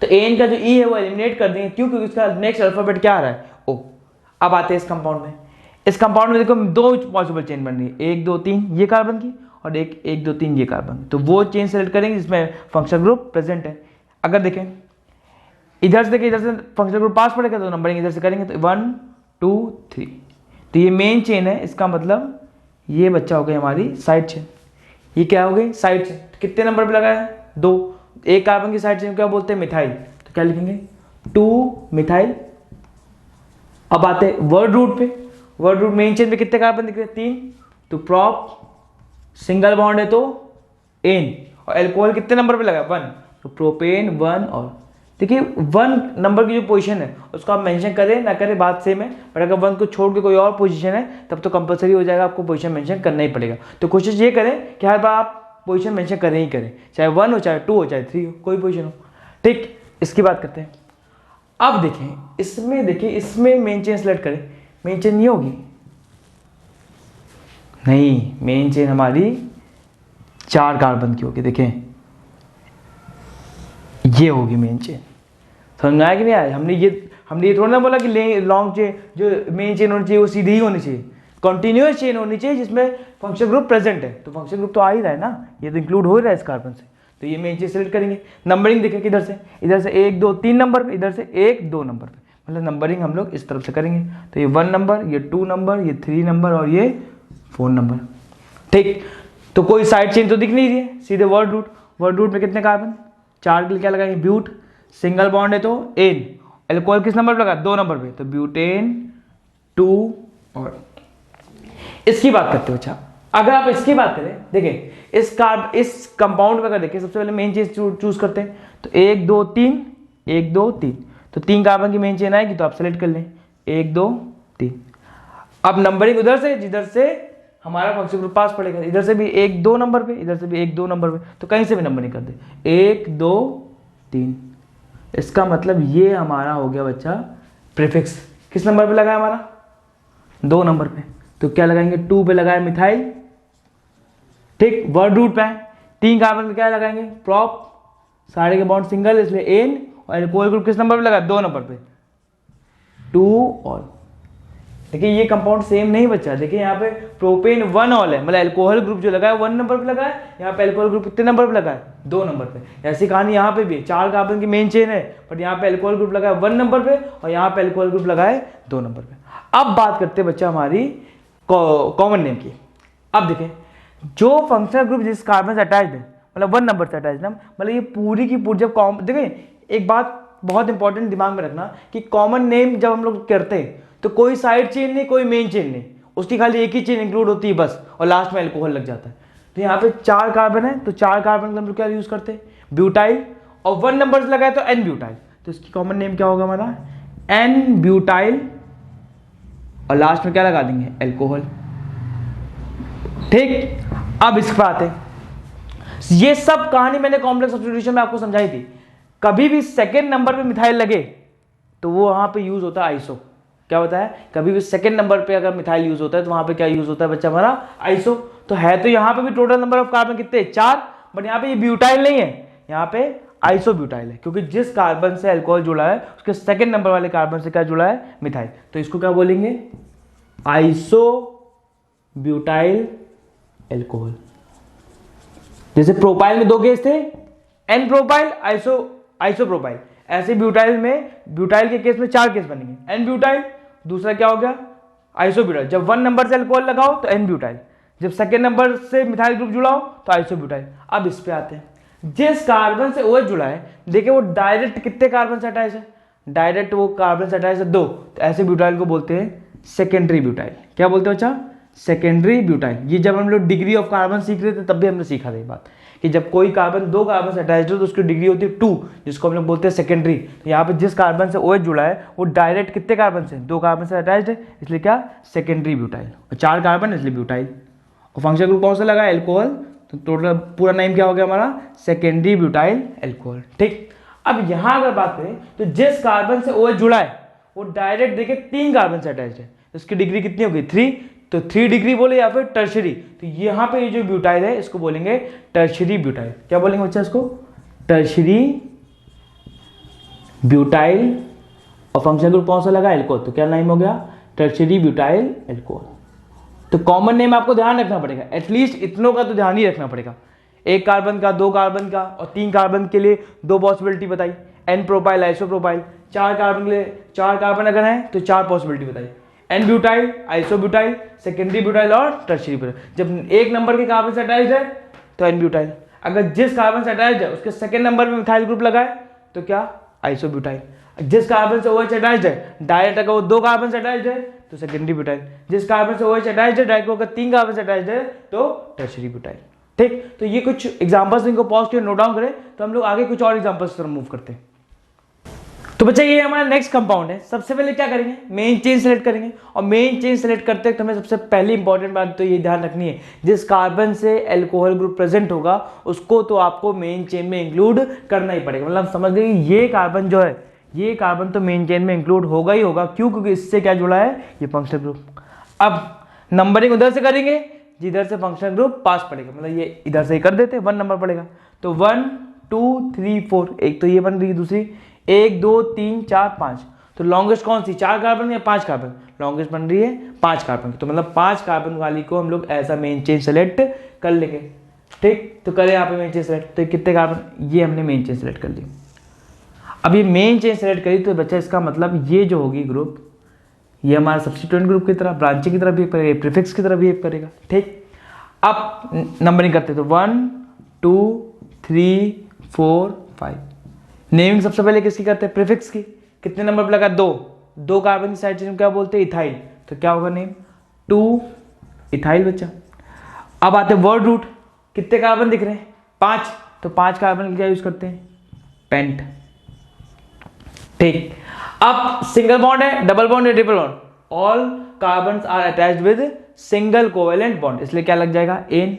तो एन का जो ई है वो एलिमिनेट कर देंगे। क्यों? क्योंकि इसका नेक्स्ट अल्फाबेट क्या आ रहा है? ओ। अब आते हैं इस कंपाउंड में। इस कंपाउंड में देखो 2 पॉसिबल चेन बन रही है, 1 2 3 ये कार्बन की और 1 2 3 ये कार्बन। तो वो चेन सेलेक्ट करेंगे जिसमें फंक्शनल ग्रुप प्रेजेंट है। अगर देखें इधर से, देखिए इधर से फंक्शनल ग्रुप पास पड़ेगा तो नंबरिंग इधर से करेंगे तो 1 2 3। तो ये मेन चेन है, इसका मतलब ये बच्चा हो गई हमारी साइड चेन। ये क्या हो गई? Side chain. तो कितने नंबर पे लगा है? 2। एक कार्बन की साइड चेन क्या बोलते हैं? मिथाइल। तो क्या लिखेंगे? 2 मिथाइल। अब आते हैं वर्ड रूट पे। वर्ड रूट मेन चेन पे कितने कार्बन दिख रहे हैं? 3। तो प्रॉप, सिंगल बॉन्ड है तो एन, और एल्कोहल कितने नंबर पे लगा? 1, तो प्रोपेन 1 और देखिए 1 नंबर की जो पोजीशन है उसको आप मेंशन करें ना करें बात सेम है, बट अगर 1 को छोड़ के कोई और पोजीशन है तब तो कंपलसरी हो जाएगा, आपको पोजीशन मेंशन करना ही पड़ेगा। तो कोशिश ये करें कि हर बार आप पोजीशन मेंशन करें ही करें, चाहे 1 हो चाहे 2 हो चाहे 3 हो, कोई पोजीशन हो। ठीक, इसकी बात करते हैं। अब देखें इसमें, देखिए इसमें मेन चेन सेलेक्ट करें, मेन चेन नहीं होगी, नहीं, मेन चेन हमारी 4 कार्बन की होगी। देखें ये होगी मेन चेन, समझ में आया कि नहीं आया? हमने ये थोड़ा ना बोला कि लॉन्ग चेन जो मेन चेन होनी चाहिए वो सीधी ही होनी चाहिए, कॉन्टिन्यूस चेन होनी चाहिए जिसमें फंक्शन ग्रुप प्रेजेंट है। तो फंक्शन ग्रुप तो आ ही रहा है ना, ये तो इंक्लूड हो ही रहा है इस कार्बन से, तो ये मेन चेन सेलेक्ट करेंगे। नंबरिंग देखें किधर से, इधर से 1 2 3 नंबर पे, इधर से 1 2 नंबर पे, मतलब नंबरिंग हम लोग इस तरफ से करेंगे। तो ये 1 नंबर, ये 2 नंबर, ये 3 नंबर और ये 4 नंबर। ठीक, तो कोई साइड चेन तो दिख नहीं रही है, सीधे वर्ड रूट में कितने कार्बन, 4 के लिए क्या लगाएंगे ब्यूट, सिंगल बॉन्ड है तो एन, एल्कोहल किस नंबर पे लगा, 2 नंबर पे, तो ब्यूटेन 2। और इसकी बात करते हो, अच्छा अगर आप इसकी बात करें, देखिए इस कंपाउंड में अगर देखें, सबसे पहले मेन चेन चूज करते हैं, तो 1 2 3 1 2 3, तो 3 कार्बन की मेन चेन आएगी, तो आप सेलेक्ट कर लें 1 2 3। अब नंबरिंग उधर से जिधर से हमारा फंक्शन ग्रुप पास पड़ेगा, इधर से भी 1 2 नंबर पे, इधर से भी 1 2 नंबर पे, तो कहीं से भी नंबरिंग कर दे 1 2 3। इसका मतलब ये हमारा हो गया बच्चा प्रीफिक्स, किस नंबर पे लगा है हमारा, 2 नंबर पे, तो क्या लगाएंगे 2 पे लगाए मिथाइल। ठीक, वर्ड रूट पे है, 3 कार्बन पे क्या लगाएंगे प्रॉप, सारे के बॉन्ड सिंगल इसलिए एन, और एल्कोहल ग्रुप किस नंबर पे लगा, 2 नंबर पे 2 ऑल। देखिए ये कंपाउंड सेम नहीं बच्चा, देखिए यहाँ पे प्रोपेन 1 ऑल है, मतलब एल्कोहल ग्रुप जो लगा है 1 नंबर पे लगा है, यहाँ पे एल्कोहल ग्रुप कितने नंबर पे लगा है, 2 नंबर पे। ऐसी कहानी यहाँ पे भी 4 कार्बन की मेन चेन है, बट यहाँ पे एल्कोहल ग्रुप लगा है 1 नंबर पे और यहाँ पे एल्कोहल ग्रुप लगा है 2 नंबर पे। अब बात करते हैं बच्चा हमारी कॉमन नेम की। अब देखें जो फंक्शनल ग्रुप जिस कार्बन से अटैच्ड है, मतलब 1 नंबर से अटैच्ड है, मतलब ये पूरी की पूरी जब देखें एक बात बहुत इंपॉर्टेंट दिमाग में रखना कि कॉमन नेम जब हम लोग करते हैं तो कोई साइड चेन नहीं, कोई मेन चेन नहीं, उसकी खाली एक ही चेन इंक्लूड होती है बस, और लास्ट में अल्कोहल लग जाता है। तो यहाँ पे 4 कार्बन है, तो 4 कार्बन हम लोग क्या यूज करते हैं ब्यूटाइल, और 1 नंबर से लगाए तो एन ब्यूटाइल, तो इसकी कॉमन नेम क्या होगा हमारा एन ब्यूटाइल, और लास्ट में क्या लगा देंगे अल्कोहल। ठीक, अब इस पर आते हैं, ये सब कहानी मैंने कॉम्प्लेक्स सब्स्टिट्यूशन में आपको समझाई थी। कभी भी सेकेंड नंबर पे मिथाइल लगे तो वो वहां पे यूज होता है आइसो। क्या होता है, कभी भी सेकेंड नंबर पे अगर मिथाइल यूज होता है तो वहां पे क्या यूज होता है बच्चा हमारा आइसो। तो है तो यहाँ पे भी टोटल नंबर ऑफ कार्बन कितने 4, बट यहाँ पे ये ब्यूटाइल नहीं है, यहाँ पे आइसो ब्यूटाइल है, क्योंकि जिस कार्बन से अल्कोहल जुड़ा है उसके सेकेंड नंबर वाले कार्बन से क्या जुड़ा है मिथाइल, तो इसको क्या बोलेंगे आइसो ब्यूटाइल अल्कोहल। जैसे प्रोपाइल में 2 केस थे, एन प्रोपाइल आइसो प्रोपाइल, ऐसे ब्यूटाइल के केस में 4 केस बनेंगे, एन ब्यूटाइल, दूसरा क्या हो गया आइसो ब्यूटाइल। जब 1 नंबर से अल्कोहल लगाओ तो एन ब्यूटाइल, जब सेकेंड नंबर से मिथाइल ग्रुप जुड़ाओ तो आइसो ब्यूटाइल। अब इस पे आते हैं, जिस कार्बन से OH जुड़ा है, देखिए वो डायरेक्ट कितने कार्बन से अटैच है, डायरेक्ट वो कार्बन से अटैच है 2, तो ऐसे ब्यूटाइल को बोलते हैं सेकेंडरी ब्यूटाइल। क्या बोलते हो अच्छा सेकेंडरी ब्यूटाइल। ये जब हम लोग डिग्री ऑफ कार्बन सीख रहे थे तब भी हमने सीखा था ये बात कि जब कोई कार्बन 2 कार्बन से अटैच्ड हो तो उसकी डिग्री होती है 2, जिसको हम लोग बोलते हैं सेकेंडरी। तो यहाँ पे जिस कार्बन से OH जुड़ा है वो डायरेक्ट कितने कार्बन से 2 कार्बन से अटैच्ड है, इसलिए क्या सेकेंडरी ब्यूटाइल, और 4 कार्बन इसलिए ब्यूटाइल, और फंक्शन ग्रुप कौन सा लगा एल्कोहल, तो टोटल पूरा नेम क्या हो गया हमारा सेकेंडरी ब्यूटाइल एल्कोहल। ठीक, अब यहाँ अगर बात करें तो जिस कार्बन से OH जुड़ा है वो डायरेक्ट देखिए 3 कार्बन से अटैच्ड है, तो इसकी डिग्री कितनी होगी 3, तो 3 डिग्री बोले या फिर टर्शरी, तो यहाँ पे ये जो ब्यूटाइल है इसको बोलेंगे टर्शरी ब्यूटाइल। क्या बोलेंगे बच्चा इसको टर्शरी ब्यूटाइल, और फंक्शन ग्रुप कौन सा लगा एल्कोहल, तो क्या नाम हो गया टर्शरी ब्यूटाइल एल्कोहल। तो कॉमन नेम आपको ध्यान रखना पड़ेगा, एटलीस्ट इतनों का तो ध्यान ही रखना पड़ेगा, 1 कार्बन का 2 कार्बन का, और 3 कार्बन के लिए 2 पॉसिबिलिटी बताई, n propyl isopropyl, 4 carbon के लिए 4 कार्बन अगर है तो 4 पॉसिबिलिटी बताई, n butyl isobutyl secondary butyl और टर्शरी ब्यूटाइल। जब 1 नंबर के कार्बन से अटैच्ड है तो एन ब्यूटाइल, अगर जिस कार्बन से अटैच्ड है उसके सेकेंड नंबर में मिथाइल ग्रुप लगा है तो क्या आइसो ब्यूटाइल, जिस कार्बन से OH अटैच्ड है डायरेक्ट अगर वो 2 कार्बन से अटैच्ड है तो सेकेंडरी ब्यूटाइल, जिस कार्बन से OH अटैच्ड है डायरेक्ट अगर 3 कार्बन से अटैच्ड है तो टर्शरी ब्यूटाइल। ठीक, तो ये कुछ एग्जांपल्स इनको पॉज के नोट डाउन करें, तो हम लोग आगे कुछ और एग्जांपल्स की तरफ मूव करते हैं। तो बच्चा ये हमारा नेक्स्ट कंपाउंड है। सबसे पहले क्या करेंगे, मेन चेन सेलेक्ट करेंगे, और मेन चेन सेलेक्ट करते वक्त हमें सबसे पहली इंपॉर्टेंट बात तो ये ध्यान रखनी है, जिस कार्बन से अल्कोहल ग्रुप प्रेजेंट होगा उसको तो आपको मेन चेन में इंक्लूड करना ही पड़ेगा। मतलब समझ गए, ये कार्बन जो है, ये कार्बन तो मेन चेन में इंक्लूड होगा ही होगा। क्यों? क्योंकि इससे क्या जुड़ा है, ये फंक्शनल ग्रुप। अब नंबरिंग उधर से करेंगे जिधर से फंक्शनल ग्रुप पास पड़ेगा, मतलब ये इधर से ही कर देते, 1 नंबर पड़ेगा। तो 1 2 3 4, एक तो ये बन रही है, दूसरी 1 2 3 4 5। तो लॉन्गेस्ट कौन सी, 4 कार्बन या 5 कार्बन? लॉन्गेस्ट बन रही है 5 कार्बन की। तो मतलब 5 कार्बन वाली को हम लोग ऐसा मेन चेन सेलेक्ट कर लेंगे। ठीक, तो करें यहाँ पे मेन चेन सेलेक्ट। तो कितने कार्बन, ये हमने मेन चेन सेलेक्ट कर ली। अब ये मेन चेन सेलेक्ट करी तो बच्चा इसका मतलब ये जो होगी ग्रुप, ये हमारा सब्स्टिट्यूएंट ग्रुप की तरह, ब्रांचिंग की तरह बिहेव करेगा, प्रीफिक्स की तरह बिहेव करेगा। ठीक, अब नंबरिंग करते तो 1 2 3 4 5। नेमिंग सबसे पहले किसकी करते हैं, प्रीफिक्स की। कितने नंबर पर लगा, 2 कार्बन की साइड चेन क्या बोलते हैं, इथाइल। तो क्या होगा नेम, 2 इथाइल बच्चा। अब आते हैं वर्ड रूट, कितने कार्बन दिख रहे हैं, 5। तो 5 कार्बन की क्या यूज करते हैं, पेंट। ठीक, अब सिंगल बॉन्ड है, डबल बॉन्ड है, triple bond, all carbon are attached with single covalent bond, इसलिए क्या लग जाएगा, एन।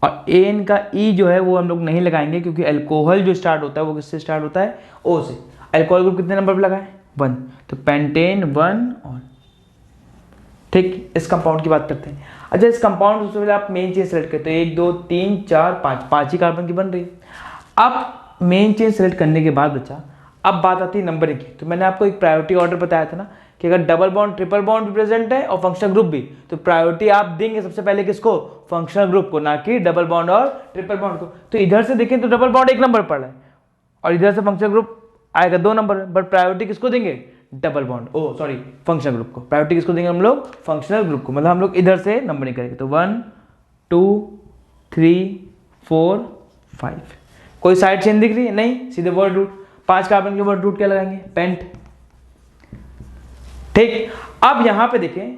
और एन का ई जो है वो हम लोग नहीं लगाएंगे, क्योंकि अल्कोहल जो स्टार्ट होता है वो किससे स्टार्ट होता है, ओ से। अल्कोहल ग्रुप कितने नंबर पर लगा है, 1। तो पेंटेन 1 ऑन। ठीक, इस कंपाउंड की बात करते हैं। अच्छा, इस कंपाउंड सबसे पहले आप मेन चेन सेलेक्ट करते हैं, 1 2 3 4 5, 5 ही कार्बन की बन रही है। अब मेन चेन सेलेक्ट करने के बाद बच्चा, अब बात आती है नंबरिंग की। तो मैंने आपको एक प्रायोरिटी ऑर्डर बताया था ना, कि अगर डबल बॉन्ड ट्रिपल बॉन्ड भी प्रेजेंट है और फंक्शनल ग्रुप भी, तो प्रायोरिटी आप देंगे सबसे पहले किसको, फंक्शनल ग्रुप को, ना कि डबल बॉन्ड और ट्रिपल बॉन्ड को। तो इधर से देखें तो डबल बॉन्ड 1 नंबर पर है और इधर से फंक्शनल ग्रुप आएगा 2 नंबर, बट प्रायोरिटी किसको देंगे, डबल बॉन्ड, ओ सॉरी फंक्शनल ग्रुप को। प्रायोरिटी किसको देंगे हम लोग, फंक्शनल ग्रुप को। मतलब हम लोग इधर से नंबरिंग करेंगे। तो 1 2 3 4 5। कोई साइड चेन दिख रही है, नहीं, सीधे वर्ड रूट। 5 कार्बन के वर्ड रूट क्या लगाएंगे, पेंट। ठीक, अब यहां पे देखें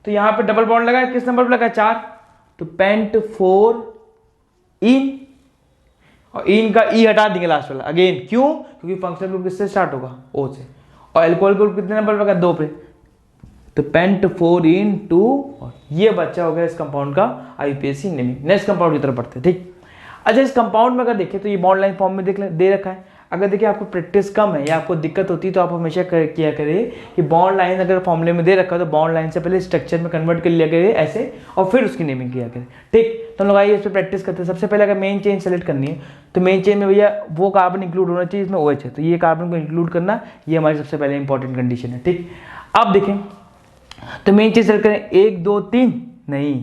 तो यहां पे डबल बॉन्ड लगा है, किस नंबर पे लगा है, 4। तो पेंट 4 इन, और इन का ई हटा देंगे लास्ट वाला अगेन। क्यों? क्योंकि फंक्शनल ग्रुप किससे स्टार्ट होगा, ओ से। और अल्कोहल ग्रुप कितने नंबर पे लगा, 2 पे। तो पेंट 4 इन 2, और ये बच्चा हो गया इस कंपाउंड का आईपीएसी नेमिंग। नेक्स्ट कंपाउंड की तरफ बढ़ते हैं। ठीक, अच्छा, इस कंपाउंड में अगर देखें तो ये बॉन्ड लाइन फॉर्म में दे रखा है। अगर देखिए आपको प्रैक्टिस कम है या आपको दिक्कत होती है तो आप हमेशा किया करिए कि बॉन्ड लाइन अगर फॉर्मूले में दे रखा है तो बॉन्ड लाइन से पहले स्ट्रक्चर में कन्वर्ट कर लिया करिए ऐसे, और फिर उसकी नेमिंग किया करिए। ठीक, तो हम लोग आइए इस पर प्रैक्टिस करते हैं। सबसे पहले अगर मेन चेन सेलेक्ट करनी है तो मेन चेन में भैया वो कार्बन इंक्लूड होना चाहिए इसमें OH है, तो ये कार्बन को इंक्लूड करना, ये हमारी सबसे पहले इंपॉर्टेंट कंडीशन है। ठीक, अब देखें तो मेन चेन सेलेक्ट करें, 1 2 3 नहीं,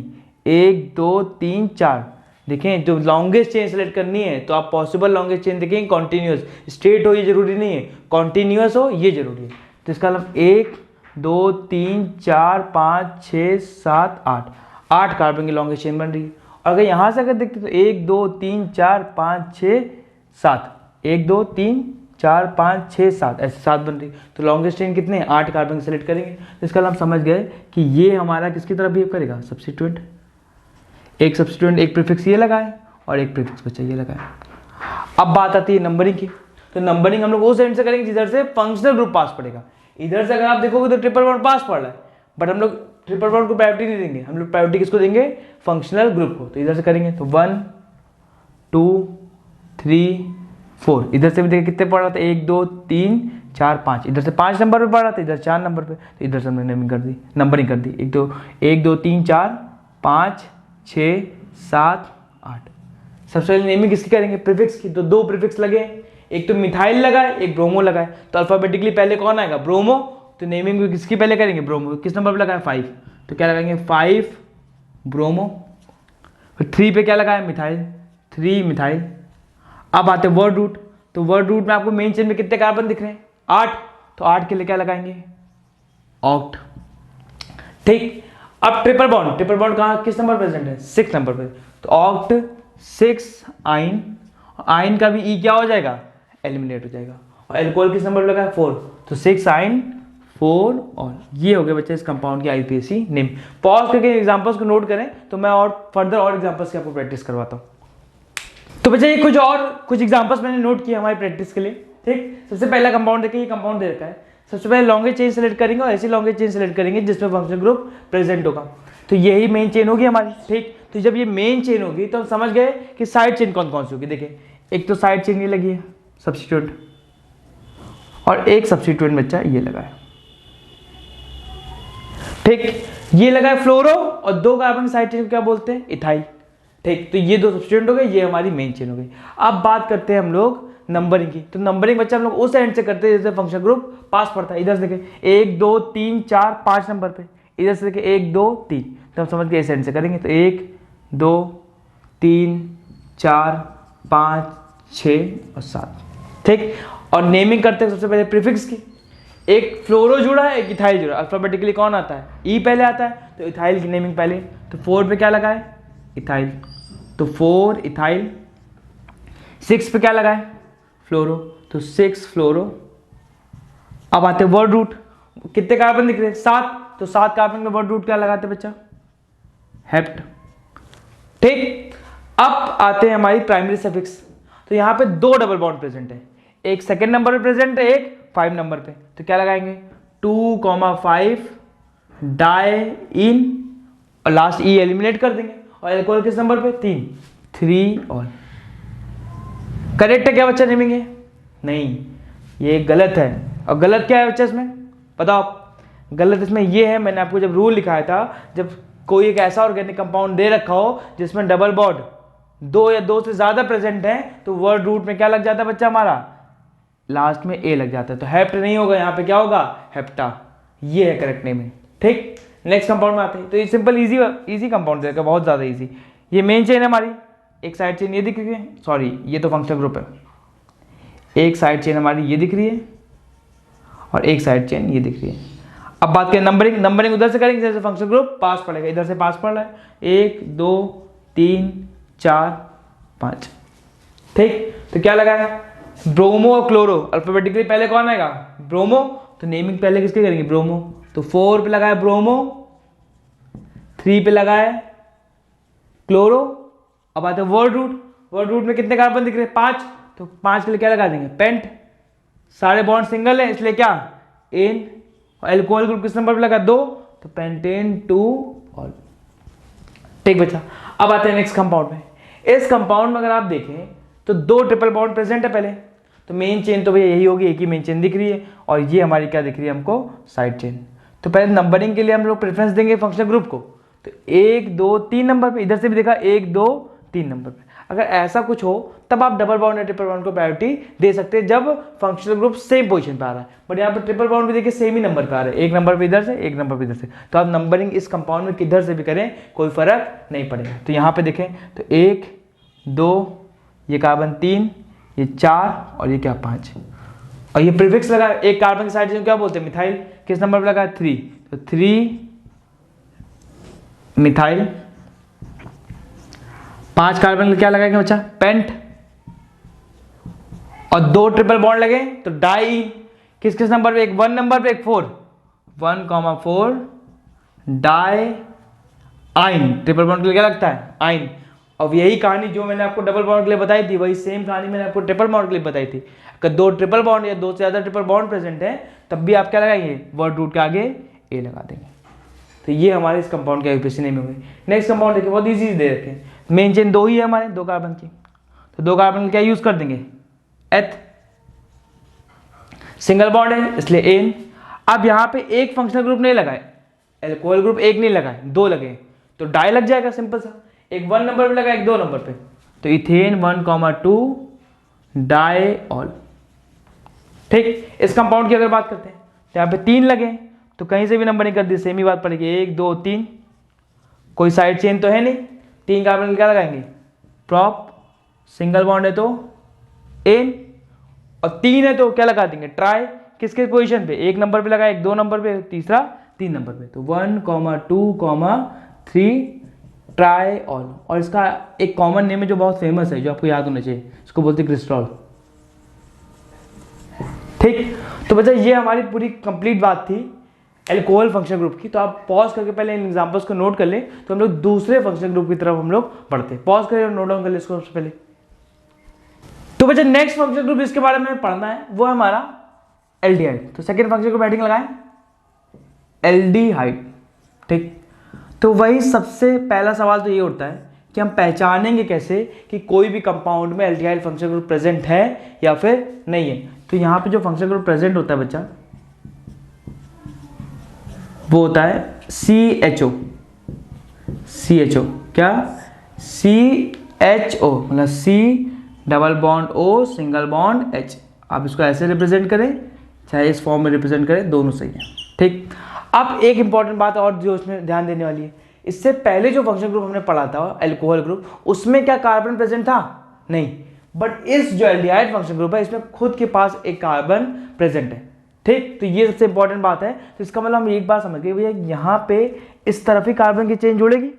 1 2 3 4। देखें, जो लॉन्गेस्ट चेन सेलेक्ट करनी है तो आप पॉसिबल लॉन्गेस्ट चेन देखेंगे, कॉन्टिन्यूस, स्ट्रेट हो ये जरूरी नहीं है, कॉन्टिन्यूस हो ये जरूरी है। तो इसका मतलब 1 2 3 4 5 6 7 8, 8 कार्बन की लॉन्गेस्ट चेन बन रही है। और अगर यहाँ से अगर देखते तो 1 2 3 4 5 6 7, 1 2 3 4 5 6 7, ऐसे 7 बन रही। तो लॉन्गेस्ट चेन कितने, 8 कार्बन सेलेक्ट करेंगे। तो इसका हम समझ गए कि ये हमारा किसकी तरह बिहेव करेगा, सब्स्टिट्यूएंट। एक सब्स्टिट्यूएंट, एक प्रीफिक्स ये लगाए और एक प्रीफिक्स बच्चा ये लगाए। अब बात आती है नंबरिंग की। तो नंबरिंग हम लोग उस एंड से करेंगे जिधर से फंक्शनल ग्रुप पास पड़ेगा। इधर से अगर आप देखोगे तो ट्रिपल बॉन्ड पास पड़ रहा है, बट हम लोग ट्रिपल बॉन्ड को प्रायोरिटी नहीं देंगे, हम लोग प्रायोरिटी किसको देंगे, फंक्शनल ग्रुप को। तो इधर से करेंगे तो 1 2 3 4, इधर से भी देखिए कितने पड़ रहा था, 1 2 3 4 5, इधर से 5 नंबर पे पड़ रहा था, इधर 4 नंबर पे। तो इधर से हमने नेमिंग कर दी, नंबरिंग कर दी, 1 2 3 4 5 6 7 8। सबसे पहले नेमिंग किसकी करेंगे, प्रीफिक्स की। तो 2 प्रीफिक्स लगे, एक तो मिथाइल लगा है, एक ब्रोमो लगा है। तो अल्फाबेटिकली पहले कौन आएगा, ब्रोमो। तो नेमिंग भी किसकी पहले करेंगे, ब्रोमो। किस नंबर पे लगा है, 5। तो क्या लगाएंगे, 5 ब्रोमो। फिर 3 पे क्या लगा है, मिथाइल, 3 मिथाइल। अब आते वर्ड रूट। तो वर्ड रूट में आपको मेन चेन में कितने कार्बन दिख रहे हैं, 8। तो 8 के लिए क्या लगाएंगे, ऑक्ट। ठीक, अब ट्रिपल बॉन्ड, ट्रिपल बॉन्ड कहाँ किस नंबर प्रेजेंट है, 6 नंबर पे। तो ऑक्ट 6 आइन, आइन का भी ई क्या हो जाएगा, एलिमिनेट हो जाएगा। और एल्कोहल किस नंबर पे लगा है, 4। तो 6 आइन 4 और ये हो गया बच्चे इस कंपाउंड की आईपीएसी नेम। पॉज करके एग्जांपल्स को नोट करें तो मैं और फर्दर और एग्जांपल्स की आपको प्रैक्टिस करवाता हूँ। तो बच्चे ये कुछ एग्जांपल्स मैंने नोट किए हमारी प्रैक्टिस के लिए। ठीक, सबसे पहला कंपाउंड देखिए, ये कंपाउंड दे रखा है। सबसे पहले लॉन्गेस्ट चेन सेलेक्ट करेंगे और ऐसी लॉन्गेस्ट चेन सेलेक्ट करेंगे जिसमें फंक्शनल ग्रुप प्रेजेंट होगा। तो यही मेन चेन होगी हमारी। ठीक, तो जब ये मेन चेन होगी तो हम समझ गए कि साइड चेन कौन कौन सी होगी। देखिए, एक तो साइड चेन ये लगी है सब्स्टिट्यूएंट, और एक सब्स्टिट्यूएंट बच्चा ये लगा है। ठीक, ये लगा है फ्लोरो, और दो कार्बन की साइड चेन को क्या बोलते हैं, इथाइल। ठीक, तो ये दो सब्स्टिट्यूएंट हो गए, ये हमारी मेन चेन हो गई। अब बात करते हैं हम लोग नंबरिंग की। तो नंबरिंग बच्चा हम लोग उस एंड से करते हैं जैसे फंक्शन ग्रुप पास पड़ता है। इधर से देखें 1 2 3 4 5 नंबर पे, इधर से देखें 1 2 3, तो हम समझ के इस एंड से करेंगे। तो 1 2 3 4 5 6 और 7। ठीक, और नेमिंग करते हैं सबसे पहले प्रीफिक्स की। एक फ्लोरो जुड़ा है, एक इथाइल जुड़ा है। अल्फाबेटिकली कौन आता है, ई पहले आता है, तो इथाइल की नेमिंग पहले। तो 4 पे क्या लगा है, इथाइल, तो 4 इथाइल। 6 पे क्या लगा है, फ्लोरो, तो 6 फ्लोरो। अब आते हैं वर्ड रूट। कितने कार्बन दिख रहे हैं, 7, तो 7 कार्बन का वर्ड रूट क्या लगाते हैं बच्चा, हेप्ट। ठीक, अब आते हैं हमारी प्राइमरी सफिक्स। तो यहां पे 2 डबल बॉन्ड प्रेजेंट है, एक सेकंड नंबर पे प्रेजेंट है, एक 5 नंबर पे। तो क्या लगाएंगे, 2,5 डाई इन, और लास्ट ई एलिमिनेट कर देंगे। और एल्कोहल किस नंबर पे, 3 ऑल। करेक्ट है क्या बच्चा नेमिंग है, नहीं, ये गलत है। और गलत क्या है बच्चा इसमें, बताओ। गलत इसमें ये है, मैंने आपको जब रूल लिखाया था, जब कोई एक ऐसा ऑर्गेनिक कंपाउंड दे रखा हो जिसमें डबल बॉन्ड 2 या 2 से ज्यादा प्रेजेंट है, तो वर्ड रूट में क्या लग जाता है बच्चा हमारा, लास्ट में ए लग जाता है। तो हेप्ट नहीं होगा, यहाँ पे क्या होगा, हेप्टा। ये है करेक्ट नेमिंग। ठीक, नेक्स्ट कंपाउंड में आते हैं। तो ये सिंपल इजी कंपाउंड देगा, बहुत ज्यादा इजी। ये मेन चेन है हमारी, एक साइड चेन ये दिख रही है, सॉरी ये तो फंक्शनल ग्रुप है। एक साइड चेन हमारी ये दिख रही है, और एक साइड चेन ये दिख रही है। अब बात करें नंबरिंग। नंबरिंग उधर से करेंगे जैसे फंक्शनल ग्रुप पास पड़ेगा, इधर से पास पड़ रहा है, 1 2 3 4 5। ठीक, तो क्या लगा है, ब्रोमो और क्लोरो। अल्फाबेटिकली पहले कौन आएगा, ब्रोमो, तो नेमिंग पहले किसके करेंगे, ब्रोमो। तो 4 पे लगा है ब्रोमो, 3 पे लगा है क्लोरो। अब आते हैं वर्ड रूट। वर्ड रूट में कितने कार्बन दिख रहे हैं, 5, तो 5 के लिए क्या लगा देंगे, पेंट। सारे बॉन्ड सिंगल है इसलिए क्या, एन। और एल्कोहल ग्रुप किस नंबर पे लगा, 2, तो पेंटेन 2 ऑल। ठीक बच्चा, अब आते हैं नेक्स्ट कंपाउंड में। इस कंपाउंड में अगर आप देखें तो 2 ट्रिपल बॉन्ड प्रेजेंट है पहले। तो मेन चेन तो भैया यही होगी, एक ही मेन चेन दिख रही है, और ये हमारी क्या दिख रही है हमको, साइड चेन। तो पहले नंबरिंग के लिए हम लोग प्रेफरेंस देंगे फंक्शनल ग्रुप को। तो 1 2 3 नंबर पे, इधर से भी देखा 1 2 3 नंबर पे। अगर ऐसा कुछ हो तब आप डबल बॉन्ड या ट्रिपल बॉन्ड को प्रायोरिटी दे सकते हैं, जब फंक्शनल ग्रुप सेम पोजीशन पे आ रहा है। बट यहाँ पर ट्रिपल बॉन्ड भी देखिए सेम ही नंबर पे आ रहा है, एक नंबर पे इधर से, एक नंबर पे इधर से। तो आप नंबरिंग इस कंपाउंड में किधर से भी करें कोई फर्क नहीं पड़ेगा। तो यहाँ पे देखें तो 1 2, ये कार्बन 3, ये 4, और ये क्या 5, और ये प्रीफिक्स लगा। एक कार्बन की साइड क्या बोलते हैं, मिथाइल। किस नंबर पे लगा है, 3, तो 3 मिथाइल। 5 कार्बन क्या लगाएंगे बच्चा, पेंट। और 2 ट्रिपल बॉन्ड लगे तो डाई। किस किस नंबर पे, एक 1 नंबर पे, एक 4, 1,4 डाई आइन। ट्रिपल बॉन्ड के लिए क्या लगता है, आइन। अब यही कहानी जो मैंने आपको डबल बॉन्ड के लिए बताई थी, वही सेम कहानी मैंने आपको ट्रिपल बॉन्ड के लिए बताई थी। अगर 2 ट्रिपल बॉन्ड या 2 से ज्यादा ट्रिपल बॉन्ड प्रेजेंट है, तब भी आप क्या लगाएंगे, वर्ड रूट के आगे ए लगा देंगे। तो ये हमारे इस कंपाउंड के यूपीएससी नेम होंगे। नेक्स्ट कंपाउंड देखिए, बहुत इजी दे रखे हैं। मेन चेन 2 ही है हमारे, 2 कार्बन की। तो 2 कार्बन क्या यूज कर देंगे, एथ। सिंगल बॉन्ड है इसलिए एन। अब यहाँ पे एक फंक्शनल ग्रुप नहीं लगाए, एल्कोहल ग्रुप एक नहीं लगाए, 2 लगे, तो डाई लग जाएगा सिंपल सा। एक 1 नंबर पे लगा, एक 2 नंबर पे, तो इथेन 1,2 डाई ऑल। ठीक, इस कंपाउंड की अगर बात करते हैं तो यहाँ पे 3 लगे, तो कहीं से भी नंबर नहीं कर दी, सेम ही बात पड़ेगी, 1 2 3। कोई साइड चेन तो है नहीं, 3 कार्बन क्या लगाएंगे, प्रॉप। सिंगल बॉन्ड है तो एन, और 3 है तो क्या लगा देंगे, ट्राई। किसके पोजीशन पे, 1 नंबर पे लगा, एक 2 नंबर पे, तीसरा 3 नंबर पे, तो 1,2,3 ट्राई ऑल। और इसका एक कॉमन नेम है जो बहुत फेमस है, जो आपको याद होना चाहिए, इसको बोलते हैं क्रिस्टॉल। ठीक, तो बच्चा ये हमारी पूरी कंप्लीट बात थी एल्कोहल फंक्शनल ग्रुप की। तो आप पॉज करके पहले इन एग्जांपल्स को नोट कर लें, तो हम लोग दूसरे फंक्शनल ग्रुप की तरफ हम लोग पढ़ते हैं। पॉज करें और नोट डाउन कर ले इसको सबसे पहले। तो बच्चा नेक्स्ट फंक्शन ग्रुप इसके बारे में पढ़ना है वो है हमारा एल्डिहाइड। तो सेकेंड फंक्शन ग्रुप हेडिंग लगाएं एल्डिहाइड। ठीक, तो वही सबसे पहला सवाल तो ये उठता है कि हम पहचानेंगे कैसे कि कोई भी कंपाउंड में एल्डिहाइड फंक्शन ग्रुप प्रेजेंट है या फिर नहीं है। तो यहां पे जो फंक्शन ग्रुप प्रेजेंट होता है बच्चा वो होता है CHO। CHO क्या? CHO मतलब C double bond O single bond H। आप इसको ऐसे रिप्रेजेंट करें चाहे इस फॉर्म में रिप्रेजेंट करें, दोनों सही है। ठीक, अब एक इंपॉर्टेंट बात और जो इसमें ध्यान देने वाली है, इससे पहले जो फंक्शन ग्रुप हमने पढ़ा था अल्कोहल ग्रुप, उसमें क्या कार्बन प्रेजेंट था? नहीं, बट इस जो एल्डिहाइड फंक्शन ग्रुप है इसमें खुद के पास एक कार्बन प्रेजेंट है। ठीक, तो ये सबसे इंपॉर्टेंट बात है। तो इसका मतलब हम एक बात समझ गए भैया, यहाँ पे इस तरफ ही कार्बन की चेन जुड़ेगी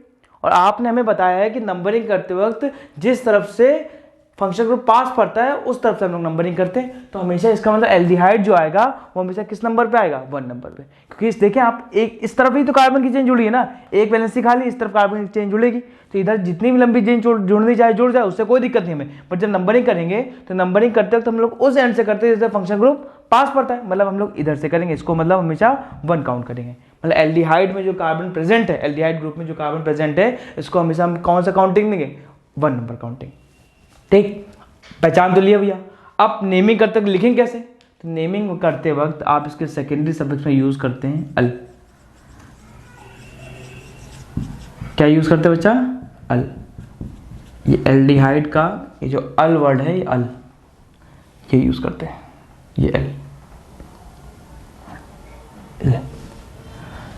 और आपने हमें बताया है कि नंबरिंग करते वक्त जिस तरफ से फंक्शन ग्रुप पास पड़ता है उस तरफ से हम लोग नंबरिंग करते हैं। तो हमेशा इसका मतलब एल्डिहाइड जो आएगा वो हमेशा किस नंबर पे आएगा? 1 नंबर पे, क्योंकि इस देखें आप एक इस तरफ ही तो कार्बन की चेन जुड़ी है ना, एक वैलेंसी खाली, इस तरफ कार्बन की चेन जुड़ेगी। तो इधर जितनी भी लंबी चेन जुड़नी चाहे जुड़ जाए, उससे कोई दिक्कत नहीं हमें। बट जब नंबरिंग करेंगे तो नंबरिंग करते वक्त हम लोग उस एंड से करते हैं जिससे फंक्शन ग्रुप पास पड़ता है, मतलब हम लोग इधर से करेंगे, इसको मतलब हमेशा 1 काउंट करेंगे। मतलब एल्डिहाइड में जो कार्बन प्रेजेंट है, एल्डिहाइड ग्रुप में जो कार्बन प्रेजेंट है, इसको हमेशा हम कौन सा काउंटिंग देंगे? 1 नंबर काउंटिंग। ठीक, पहचान तो लिया भैया। अब नेमिंग करते वक्त लिखेंगे कैसे? तो नेमिंग करते वक्त आप इसके सेकेंडरी सफिक्स में यूज करते हैं अल। क्या यूज करते हैं बच्चा? अल। ये एल्डिहाइड का ये जो अल वर्ड है, ये अल, ये यूज करते हैं, ये एल।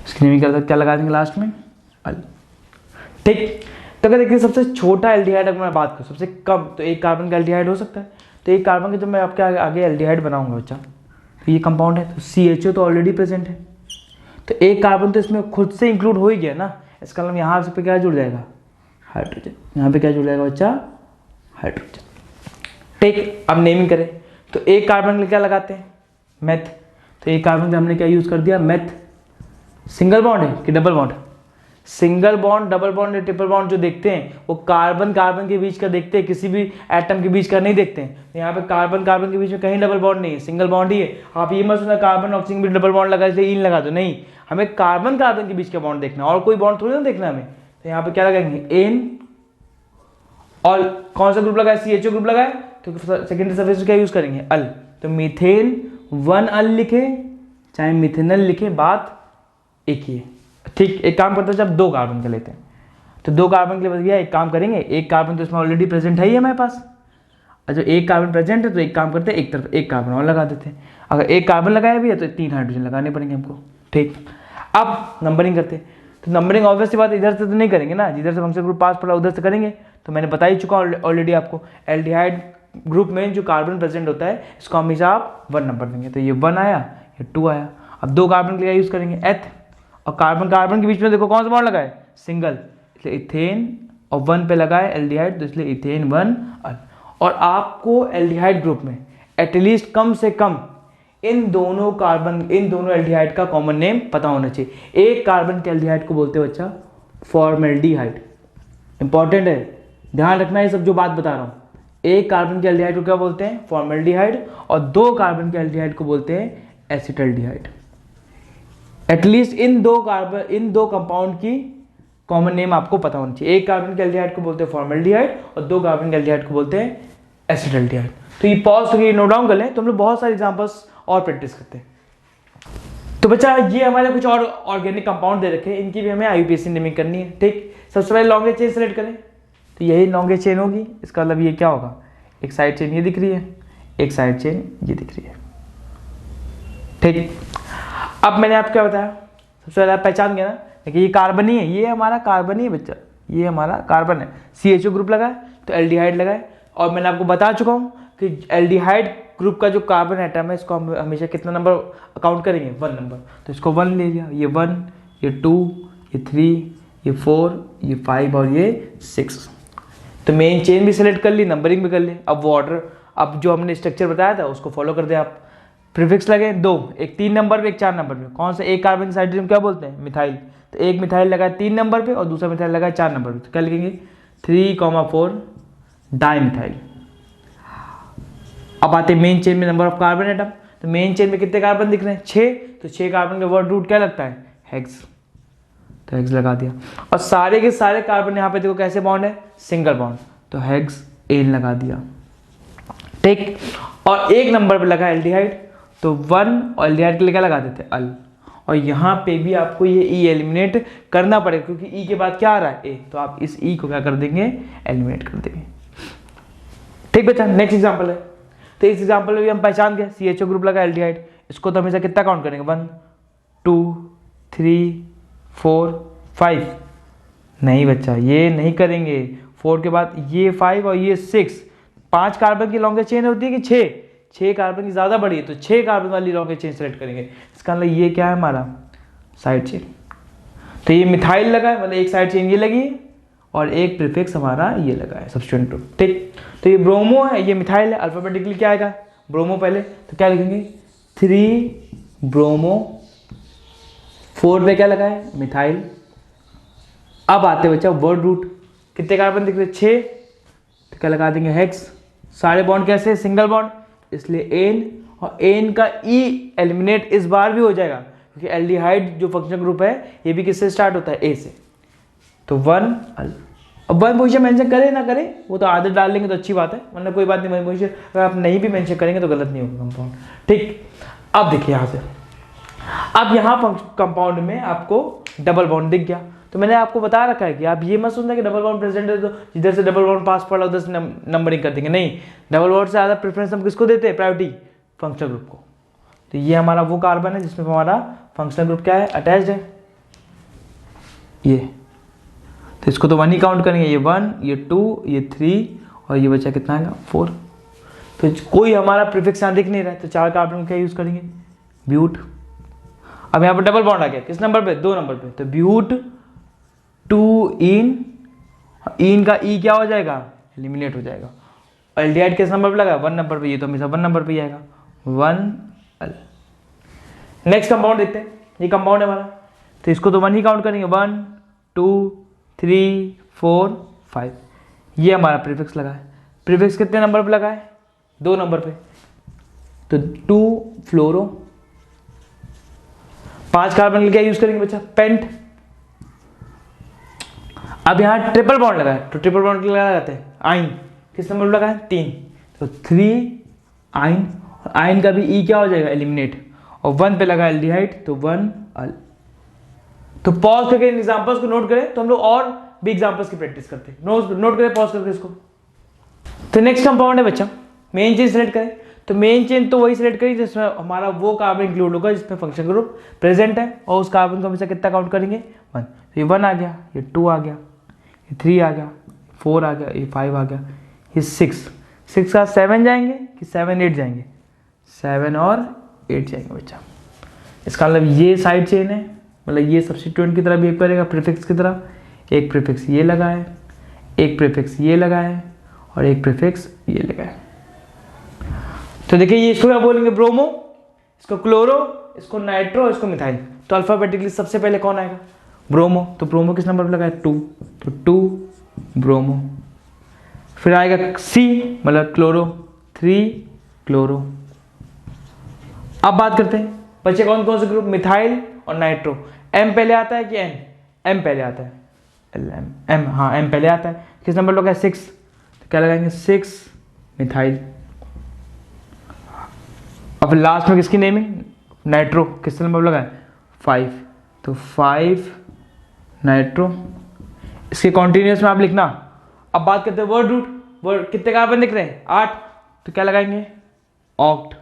इसकी नेमिंग करते क्या लगा देंगे लास्ट में? अल। ठीक, तो अगर देखिए सबसे छोटा एल्डिहाइड अगर मैं बात करूँ, सबसे कम, तो एक कार्बन का एल्डिहाइड हो सकता है। तो एक कार्बन के जब मैं आपके आगे एल्डिहाइड बनाऊंगा बच्चा, तो ये कंपाउंड है, तो CHO तो ऑलरेडी प्रेजेंट है, तो एक कार्बन तो इसमें खुद से इंक्लूड हो ही गया ना। इसका मतलब यहाँ पे क्या जुड़ जाएगा? हाइड्रोजन। यहाँ पे क्या जुड़ जाएगा बच्चा? हाइड्रोजन। ठीक, अब नेमिंग करें तो एक कार्बन के लिए क्या लगाते हैं? मेथ। तो एक कार्बन पे हमने क्या यूज कर दिया? मेथ। सिंगल बॉन्ड है कि double bond? Single bond, double bond या ट्रिपल बॉन्ड जो देखते हैं वो कार्बन कार्बन के बीच का देखते हैं, किसी भी एटम के बीच का नहीं देखते हैं। यहाँ पे कार्बन कार्बन के बीच में कहीं डबल बॉन्ड नहीं है, सिंगल बॉन्ड ही है। आप ये मत सुना कार्बन ऑक्सीजन भी डबल बॉन्ड लगा इसलिए इन लगा दो, नहीं, हमें कार्बन कार्बन के बीच का बॉन्ड देखना और कोई बॉन्ड थोड़ी ना देखना हमें। तो यहाँ पे क्या लगाएंगे? एन। और कौन सा ग्रुप लगाए? CHO ग्रुप लगाए, तो सेकेंडरी सफिक्स क्या यूज करेंगे? अल। तो मीथेन 1 अल लिखे चाहे मिथेनल लिखे, बात एक ही है। ठीक, एक काम करते हैं, जब 2 कार्बन के लेते हैं तो 2 कार्बन के लिए भैया एक काम करेंगे, एक कार्बन तो इसमें ऑलरेडी प्रेजेंट है ही हमारे पास। अच्छा, एक कार्बन प्रेजेंट है तो एक काम करते हैं, एक तरफ एक कार्बन और लगा देते हैं। अगर एक कार्बन लगाया भी है तो 3 हाइड्रोजन लगाने पड़ेंगे हमको। ठीक, अब नंबरिंग करते हैं। तो नंबरिंग ऑब्वियसली बात इधर से तो नहीं करेंगे ना, जिधर से फंक्शन ग्रुप पास पड़ा उधर से करेंगे। तो मैंने बता ही चुका ऑलरेडी आपको, एल्डिहाइड ग्रुप में जो कार्बन प्रेजेंट होता है इसको हमेशा आप 1 नंबर देंगे। तो ये 1 आया, ये 2 आया। अब 2 कार्बन के लिए यूज करेंगे एथ, और कार्बन कार्बन के बीच में देखो कौन सा बॉन्ड लगा है? सिंगल, इसलिए इथेन, और 1 पे लगा है एल्डिहाइड, तो इसलिए इथेन 1 अल। और आपको एल्डिहाइड ग्रुप में एटलीस्ट कम से कम इन दोनों एल्डिहाइड का कॉमन नेम पता होना चाहिए। एक कार्बन के एल्डिहाइड को बोलते हैं बच्चा फॉर्मेल्डिहाइड। इंपॉर्टेंट है, ध्यान रखना ये सब जो बात बता रहा हूं। एक कार्बन के एल्डिहाइड को क्या बोलते हैं? फॉर्मेल्डिहाइड, और 2 कार्बन के एल्डिहाइड को बोलते हैं एसिटल्डिहाइड। एटलीस्ट इन दो कंपाउंड की कॉमन नेम आपको पता होना चाहिए। एक कार्बन के एल्डिहाइड को बोलते हैं फॉर्मेल्डिहाइड और 2 कार्बन के एल्डिहाइड को बोलते हैं एसिटल्डिहाइड। तो ये पॉज करके नोट डाउन कर लें, तो हम लोग बहुत सारे एग्जांपल्स और प्रैक्टिस करते हैं। तो बच्चा ये हमारे कुछ और ऑर्गेनिक कंपाउंड दे रखे हैं, इनकी भी हमें IUPAC नेमिंग करनी है। ठीक, सबसे पहले लॉन्गेस्ट चेन सेलेक्ट करें, तो यही लॉन्गेस्ट चेन होगी। इसका मतलब ये क्या होगा? एक साइड चेन ये दिख रही है, एक साइड चेन ये दिख रही है। ठीक, अब मैंने आपको क्या बताया? सबसे पहले आप पहचान गया ना, देखिए ये कार्बन ही है, ये हमारा कार्बन ही है बच्चा, ये हमारा कार्बन है। CHO ग्रुप लगाए तो एल्डिहाइड लगाए, और मैंने आपको बता चुका हूँ कि एल्डिहाइड ग्रुप का जो कार्बन एटम है इसको हम हमेशा कितना नंबर काउंट करेंगे? 1 नंबर। तो इसको 1 ले लिया, ये 1, ये 2, ये 3, ये 4, ये 5 और ये 6। तो मेन चेन भी सिलेक्ट कर ली, नंबरिंग भी कर ली। अब वो ऑर्डर, अब जो हमने स्ट्रक्चर बताया था उसको फॉलो कर दे आप। प्रीफिक्स लगे 2, एक 3 नंबर पे, एक 4 नंबर पे। कौन सा? एक कार्बन की साइड में क्या बोलते हैं? मिथाइल। तो एक मिथाइल लगा 3 नंबर पे और दूसरा मिथाइल लगा 4 नंबर पे, तो क्या लिखेंगे? 3, 4 डाई मिथाइल। अब आते मेन चेन में नंबर ऑफ कार्बन एटम, तो मेन चेन में कितने कार्बन दिख रहे हैं 6, तो 6 कार्बन का वर्ड रूट क्या लगता है हेक्स, तो हेक्स लगा दिया। और सारे के सारे कार्बन यहाँ पे देखो कैसे बॉन्ड है सिंगल बॉन्ड, तो हेक्स एन लगा दिया, ठीक। और एक नंबर पे लगा एल्डिहाइड, तो 1 और एल्डिहाइड के लिए क्या लगा देते अल, और यहाँ पे भी आपको ये ई एलिमिनेट करना पड़ेगा क्योंकि ई के बाद क्या आ रहा है ए, तो आप इस ई को क्या कर देंगे एलिमिनेट कर देंगे, ठीक बच्चा। नेक्स्ट एग्जांपल है, तो इस एग्जांपल में भी हम पहचान गए CHO ग्रुप लगा एल्डिहाइड, इसको तो हमेशा कितना काउंट करेंगे 1 2 3 4 5, नहीं बच्चा ये नहीं करेंगे, 4 के बाद ये 5 और ये 6, 5 कार्बन की लॉन्गेस्ट चेन होती है कि 6 कार्बन की ज़्यादा बड़ी है, तो 6 कार्बन वाली लॉन्गेस्ट चेन सेलेक्ट करेंगे। इसका मतलब ये क्या है हमारा साइड चेन, तो ये मिथाइल लगा है, मतलब एक साइड चेन ये लगी है और एक प्रीफिक्स हमारा ये लगा है सब्स्टिट्यूएंट ग्रुप, ठीक। तो ये ब्रोमो है, ये मिथाइल है, अल्फाबेटिकली क्या आएगा ब्रोमो पहले, तो क्या लिखेंगे 3 ब्रोमो, 4 पे क्या लगा है मिथाइल। अब आते बच्चा वर्ड रूट, कितने कार्बन दिख रहे 6, तो क्या लगा देंगे हेक्स, सारे बॉन्ड कैसे सिंगल बॉन्ड, इसलिए एन, और एन का ई एलिमिनेट इस बार भी हो जाएगा क्योंकि एल्डिहाइड जो फंक्शनल ग्रुप है ये भी किससे स्टार्ट होता है ए से, तो 1 अल। अब 1 पोजीशन मेंशन करे ना करे वो तो आदत डाल लेंगे तो अच्छी बात है, वरना कोई बात नहीं, 1 पोजीशन अगर आप नहीं भी मेंशन करेंगे तो गलत नहीं होगा कंपाउंड, ठीक। अब देखिए यहाँ से, अब यहाँ कंपाउंड में आपको डबल बॉन्ड दिख गया, तो मैंने आपको बता रखा है कि आप ये मत सुनना कि डबल बॉन्ड प्रेजेंट है तो जिधर से डबल बॉन्ड पास पड़ा उधर से नंबरिंग कर देंगे, नहीं, डबल बॉन्ड से ज़्यादा प्रेफरेंस हम किसको देते हैं प्रायोरिटी फंक्शनल ग्रुप को। तो ये हमारा वो कार्बन है जिसमें हमारा फंक्शनल ग्रुप क्या है अटैच्ड है, ये, तो इसको तो 1 ही काउंट करेंगे, ये 1 ये 2 ये 3 और ये बचा कितना आएगा 4, तो कोई हमारा प्रीफिक्स यहाँ दिख नहीं रहा है, तो 4 कार्बन क्या यूज करेंगे ब्यूट। अब यहाँ पर डबल बॉन्ड आ गया किस नंबर पे 2 नंबर पे, तो ब्यूट 2 इन का ई क्या हो जाएगा एलिमिनेट हो जाएगा, और एल्डिहाइड किस नंबर पे लगा 1 नंबर पे, ये तो हमेशा 1 नंबर पे ही आएगा 1 अल। नेक्स्ट कंपाउंड देखते हैं, ये कंपाउंड है हमारा, तो इसको तो 1 ही काउंट करेंगे 1 2 3 4 5, ये हमारा प्रीफिक्स लगा है, प्रीफिक्स कितने नंबर पे लगा है 2 नंबर पे, तो 2 फ्लोरो, 5 कार्बन क्या यूज करेंगे बच्चा पेंट। अब यहाँ ट्रिपल बॉन्ड लगा है, तो ट्रिपल बॉन्ड लगा लगाते हैं आइन, किस नंबर पे लगा है 3, तो 3 आइन, आइन का भी ई क्या हो जाएगा एलिमिनेट, और 1 पे लगा एल्डिहाइड तो 1 अल। तो पॉज करके इन एग्जांपल्स को नोट करें तो हम लोग और भी एग्जांपल्स की प्रैक्टिस करते हैं, नोट करें पॉज करके इसको। तो नेक्स्ट कंपाउंड है बच्चा मेन चेन सेलेक्ट करें, तो मेन चेन तो वही सेलेक्ट करें जिसमें हमारा वो कार्बन इंक्लूड होगा जिसमें फंक्शनल ग्रुप प्रेजेंट है, और उस कार्बन को हमेशा कितना काउंट करेंगे 1, तो ये 1 आ गया, ये 2 आ गया, ये 3 आ गया, 4 आ गया, ये 5 आ गया, ये 6 का 7 जाएंगे कि 7 8 जाएंगे, 7 और 8 जाएंगे बच्चा। इसका मतलब ये साइड चेन है, मतलब ये सब्स्टिट्यूएंट की तरह बिहेव करेगा प्रीफिक्स की तरह, एक प्रीफिक्स ये लगा है, एक प्रीफिक्स ये लगा है और एक प्रीफिक्स ये लगा है। तो देखिए ये इसको क्या बोलेंगे ब्रोमो, इसको क्लोरो, इसको नाइट्रो, इसको मिथाइल, तो अल्फाबेटिकली सबसे पहले कौन आएगा ब्रोमो, तो ब्रोमो किस नंबर पर लगा है 2, तो 2 ब्रोमो, फिर आएगा C मतलब क्लोरो, 3 क्लोरो। अब बात करते हैं बच्चे कौन कौन से ग्रुप मिथाइल और नाइट्रो, M पहले आता है कि N, M पहले आता है, M हाँ M पहले आता है, किस नंबर लगा है 6, तो क्या लगाएंगे 6 मिथाइल। और फिर लास्ट में किसकी नेमिंग नाइट्रो, किस नंबर लगा है 5, तो 5 नाइट्रो, इसके कॉन्टिन्यूस में आप लिखना। अब बात करते हैं वर्ड रूट, वर्ड कितने कार्बन दिख रहे हैं 8, तो क्या लगाएंगे ऑक्ट,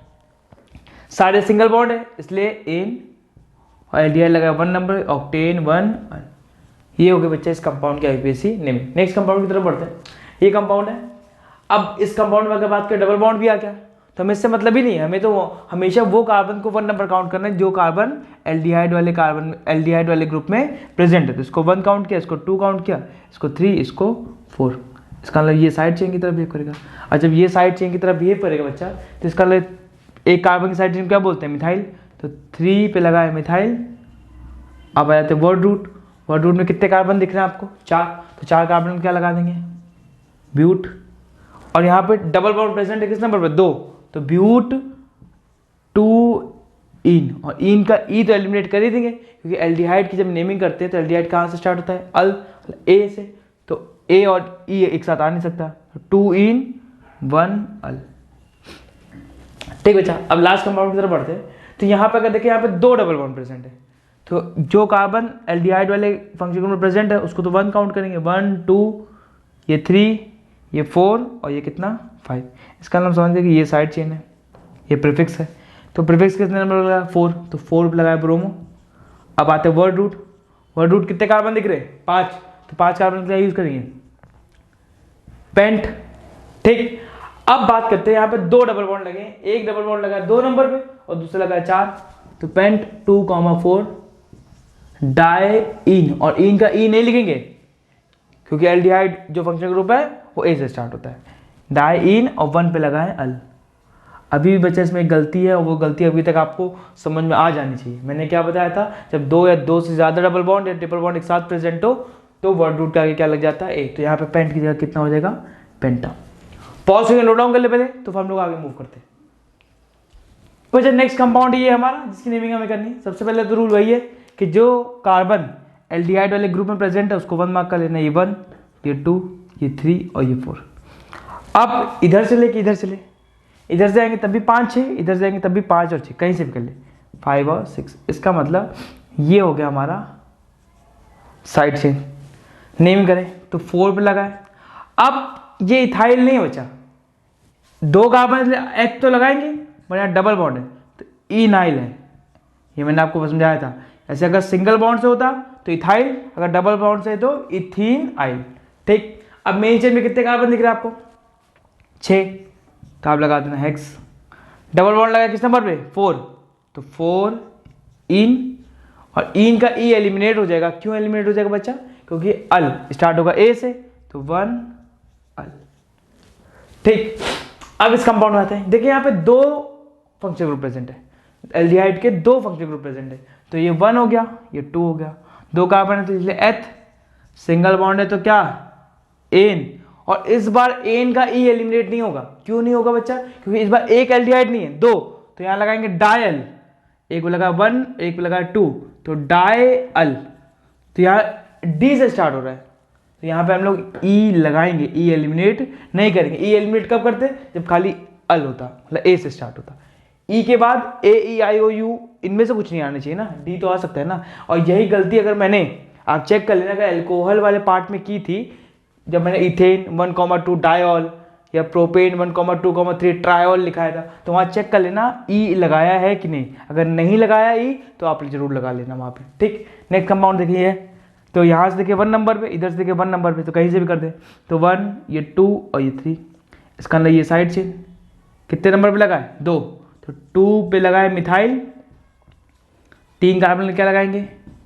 सारे सिंगल बॉन्ड है इसलिए एन, और एल्डिहाइड लगा 1 नंबर, ऑक्टेन 1, ये हो गया बच्चा इस कंपाउंड की आईपीएसी नेमिंग। नेक्स्ट कंपाउंड की तरफ बढ़ते हैं, ये कंपाउंड है। अब इस कंपाउंड में अगर बात करें डबल बॉन्ड भी आ गया, तो हमें इससे मतलब ही नहीं है, हमें तो हमेशा वो कार्बन को 1 नंबर काउंट करना है जो कार्बन एल्डिहाइड वाले ग्रुप में प्रेजेंट है, तो इसको 1 काउंट किया, इसको 2 काउंट किया, इसको 3, इसको 4। इसका मतलब ये साइड चेन की तरफ बिहेव करेगा, और जब ये साइड चेन की तरफ बिहेव करेगा बच्चा तो इसका मतलब एक कार्बन की साइड चेन क्या बोलते हैं मिथाइल, तो 3 पे लगा है मिथाइल। अब आ जाते हैं वर्ड रूट, वर्ड रूट में कितने कार्बन दिख रहे हैं आपको 4, तो 4 कार्बन क्या लगा देंगे ब्यूट, और यहाँ पे डबल बॉन्ड प्रेजेंट है किस नंबर पे 2, तो ब्यूट टू इन, और इन का ई तो एलिमिनेट कर ही देंगे क्योंकि एल्डिहाइड की जब नेमिंग करते हैं तो एल्डिहाइड कहाँ से स्टार्ट होता है, अल, ए से, तो ए और ई एक साथ आ नहीं सकता, 2 इन 1 अल। ठीक बच्चा, अब लास्ट कंपाउंड की तरफ बढ़ते हैं। तो यहाँ पे अगर देखें, यहाँ पे 2 डबल बॉन्ड प्रेजेंट है, तो जो कार्बन एल्डिहाइड वाले फंक्शन ग्रुप में प्रेजेंट है उसको तो 1 काउंट करेंगे, 1 2, ये 3, ये 4 और ये कितना 5। इसका नाम समझ गए कि ये साइड चेन है, ये प्रीफिक्स है। तो प्रीफिक्स कितने नंबर लगाया 4, तो 4 पे लगाया ब्रोमो। अब आते हैं वर्ड रूट। वर्ड रूट कितने कार्बन दिख रहे हैं 5, तो 5 कार्बन का यूज करेंगे पेंट। ठीक, अब बात करते हैं यहाँ पे 2 डबल बॉन्ड लगे, एक डबल बॉन्ड लगा 2 नंबर पे और दूसरा लगा 4, तो पेंट 2,4 डाई इन, और इन का ई नहीं लिखेंगे क्योंकि एल्डिहाइड जो फंक्शन ग्रुप है वो ए से स्टार्ट होता है, डाई इन और 1 पे लगा है अल। अभी भी बच्चा इसमें एक गलती है और वो गलती अभी तक आपको समझ में आ जानी चाहिए। मैंने क्या बताया था, जब 2 या 2 से ज़्यादा डबल बॉन्ड या ट्रिपल बॉन्ड एक साथ प्रेजेंट हो तो वर्ड रूट का आगे क्या लग जाता है ए, तो यहाँ पे पेंट की जगह कितना हो जाएगा पेंटा। पॉज करके नोट डाउन कर ले पहले, तो हम लोग आगे मूव करते हैं। तो नेक्स्ट कंपाउंड ये हमारा जिसकी नेमिंग हमें करनी है। सबसे पहले तो रूल वही है कि जो कार्बन एल्डिहाइड वाले ग्रुप में प्रेजेंट है उसको 1 मार्क कर लेना, ये 1, ये 2, ये 3 और ये 4। अब इधर से लेके इधर से ले, इधर से आएंगे तब भी 5 6, इधर से आएंगे तब भी 5 और 6, कहीं से भी कर ले 5 और 6। इसका मतलब ये हो गया हमारा साइड चेन। नेम करें तो 4 पे लगाए। अब ये इथाइल नहीं बचा, 2 कार्बन एक तो लगाएंगे पर यहाँ डबल बॉन्ड है तो इनाइल है, ये मैंने आपको समझाया था। ऐसे अगर सिंगल बॉन्ड से होता तो इथाइल, अगर डबल बॉन्ड से तो इथीन आइल। ठीक, अब मेन चेन में कितने कार्बन दिख रहे हैं आपको 6, तो आप लगा देना हेक्स। डबल बॉन्ड लगा किस नंबर पे 4, तो 4 इन, और इन का ई एलिमिनेट हो जाएगा। क्यों एलिमिनेट हो जाएगा बच्चा, क्योंकि अल स्टार्ट होगा ए से, तो 1 अल। ठीक, अब इस कंपाउंड में आते हैं। देखिए यहाँ पे 2 फंक्शन ग्रुप प्रेजेंट है, एल्डिहाइड के 2 फंक्शन ग्रुप प्रेजेंट है, तो ये 1 हो गया, ये 2 हो गया। 2 कार्बन है तो इसलिए एथ, सिंगल बॉन्ड है तो क्या एन, और इस बार एन का ई एलिमिनेट नहीं होगा। क्यों नहीं होगा बच्चा, क्योंकि इस बार एक एल्डिहाइड नहीं है 2, तो यहां लगाएंगे डायल, एक लगा 1 एक लगा 2, तो डायल, तो यहाँ डी से स्टार्ट हो रहा है, तो यहाँ पे हम लोग ई लगाएंगे, ई एलिमिनेट नहीं करेंगे। ई एलिमिनेट कब करते, जब खाली अल होता, मतलब ए से स्टार्ट होता। ई के बाद ए ई आई ओ यू, इनमें से कुछ नहीं आना चाहिए ना, डी तो आ सकता है ना। और यही गलती अगर मैंने, आप चेक कर लेना, अगर एल्कोहल वाले पार्ट में की थी, जब मैंने इथेन 1,2 डायॉल या प्रोपेन 1,2,3 ट्रायोल लिखाया था, तो वहाँ चेक कर लेना ई लगाया है कि नहीं। अगर नहीं लगाया ई तो आप जरूर लगा लेना वहाँ पे। ठीक, नेक्स्ट कंपाउंड देखिए, तो यहाँ से देखिए 1 नंबर पे, इधर से देखिए 1 नंबर पे, तो कहीं से भी कर दे, तो 1, ये 2 और ये 3। इसका अंदर ये साइड चेन कितने नंबर पे लगा है 2, तो 2 पे लगा है मिथाइल, 3 कार्बन क्या लगाएंगे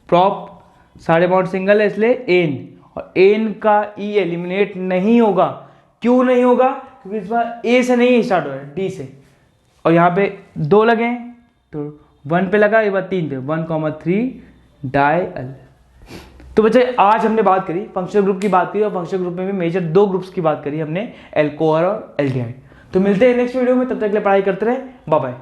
प्रॉप, सारे बॉन्ड सिंगल है इसलिए एन, और एन का ई एलिमिनेट नहीं होगा। क्यों नहीं होगा, क्योंकि इस बार ए से नहीं स्टार्ट हो रहा है, डी से, और यहाँ पे 2 लगे तो 1 पे लगा, एक बार 3 पे 1,3 डायल। तो बच्चे आज हमने बात करी फंक्शनल ग्रुप की बात करी, और फंक्शनल ग्रुप में भी मेजर 2 ग्रुप्स की बात करी हमने, एल्कोहल और एल्डिहाइड। तो मिलते हैं नेक्स्ट वीडियो में, तब तक के लिए पढ़ाई करते रहे, बाय बाय।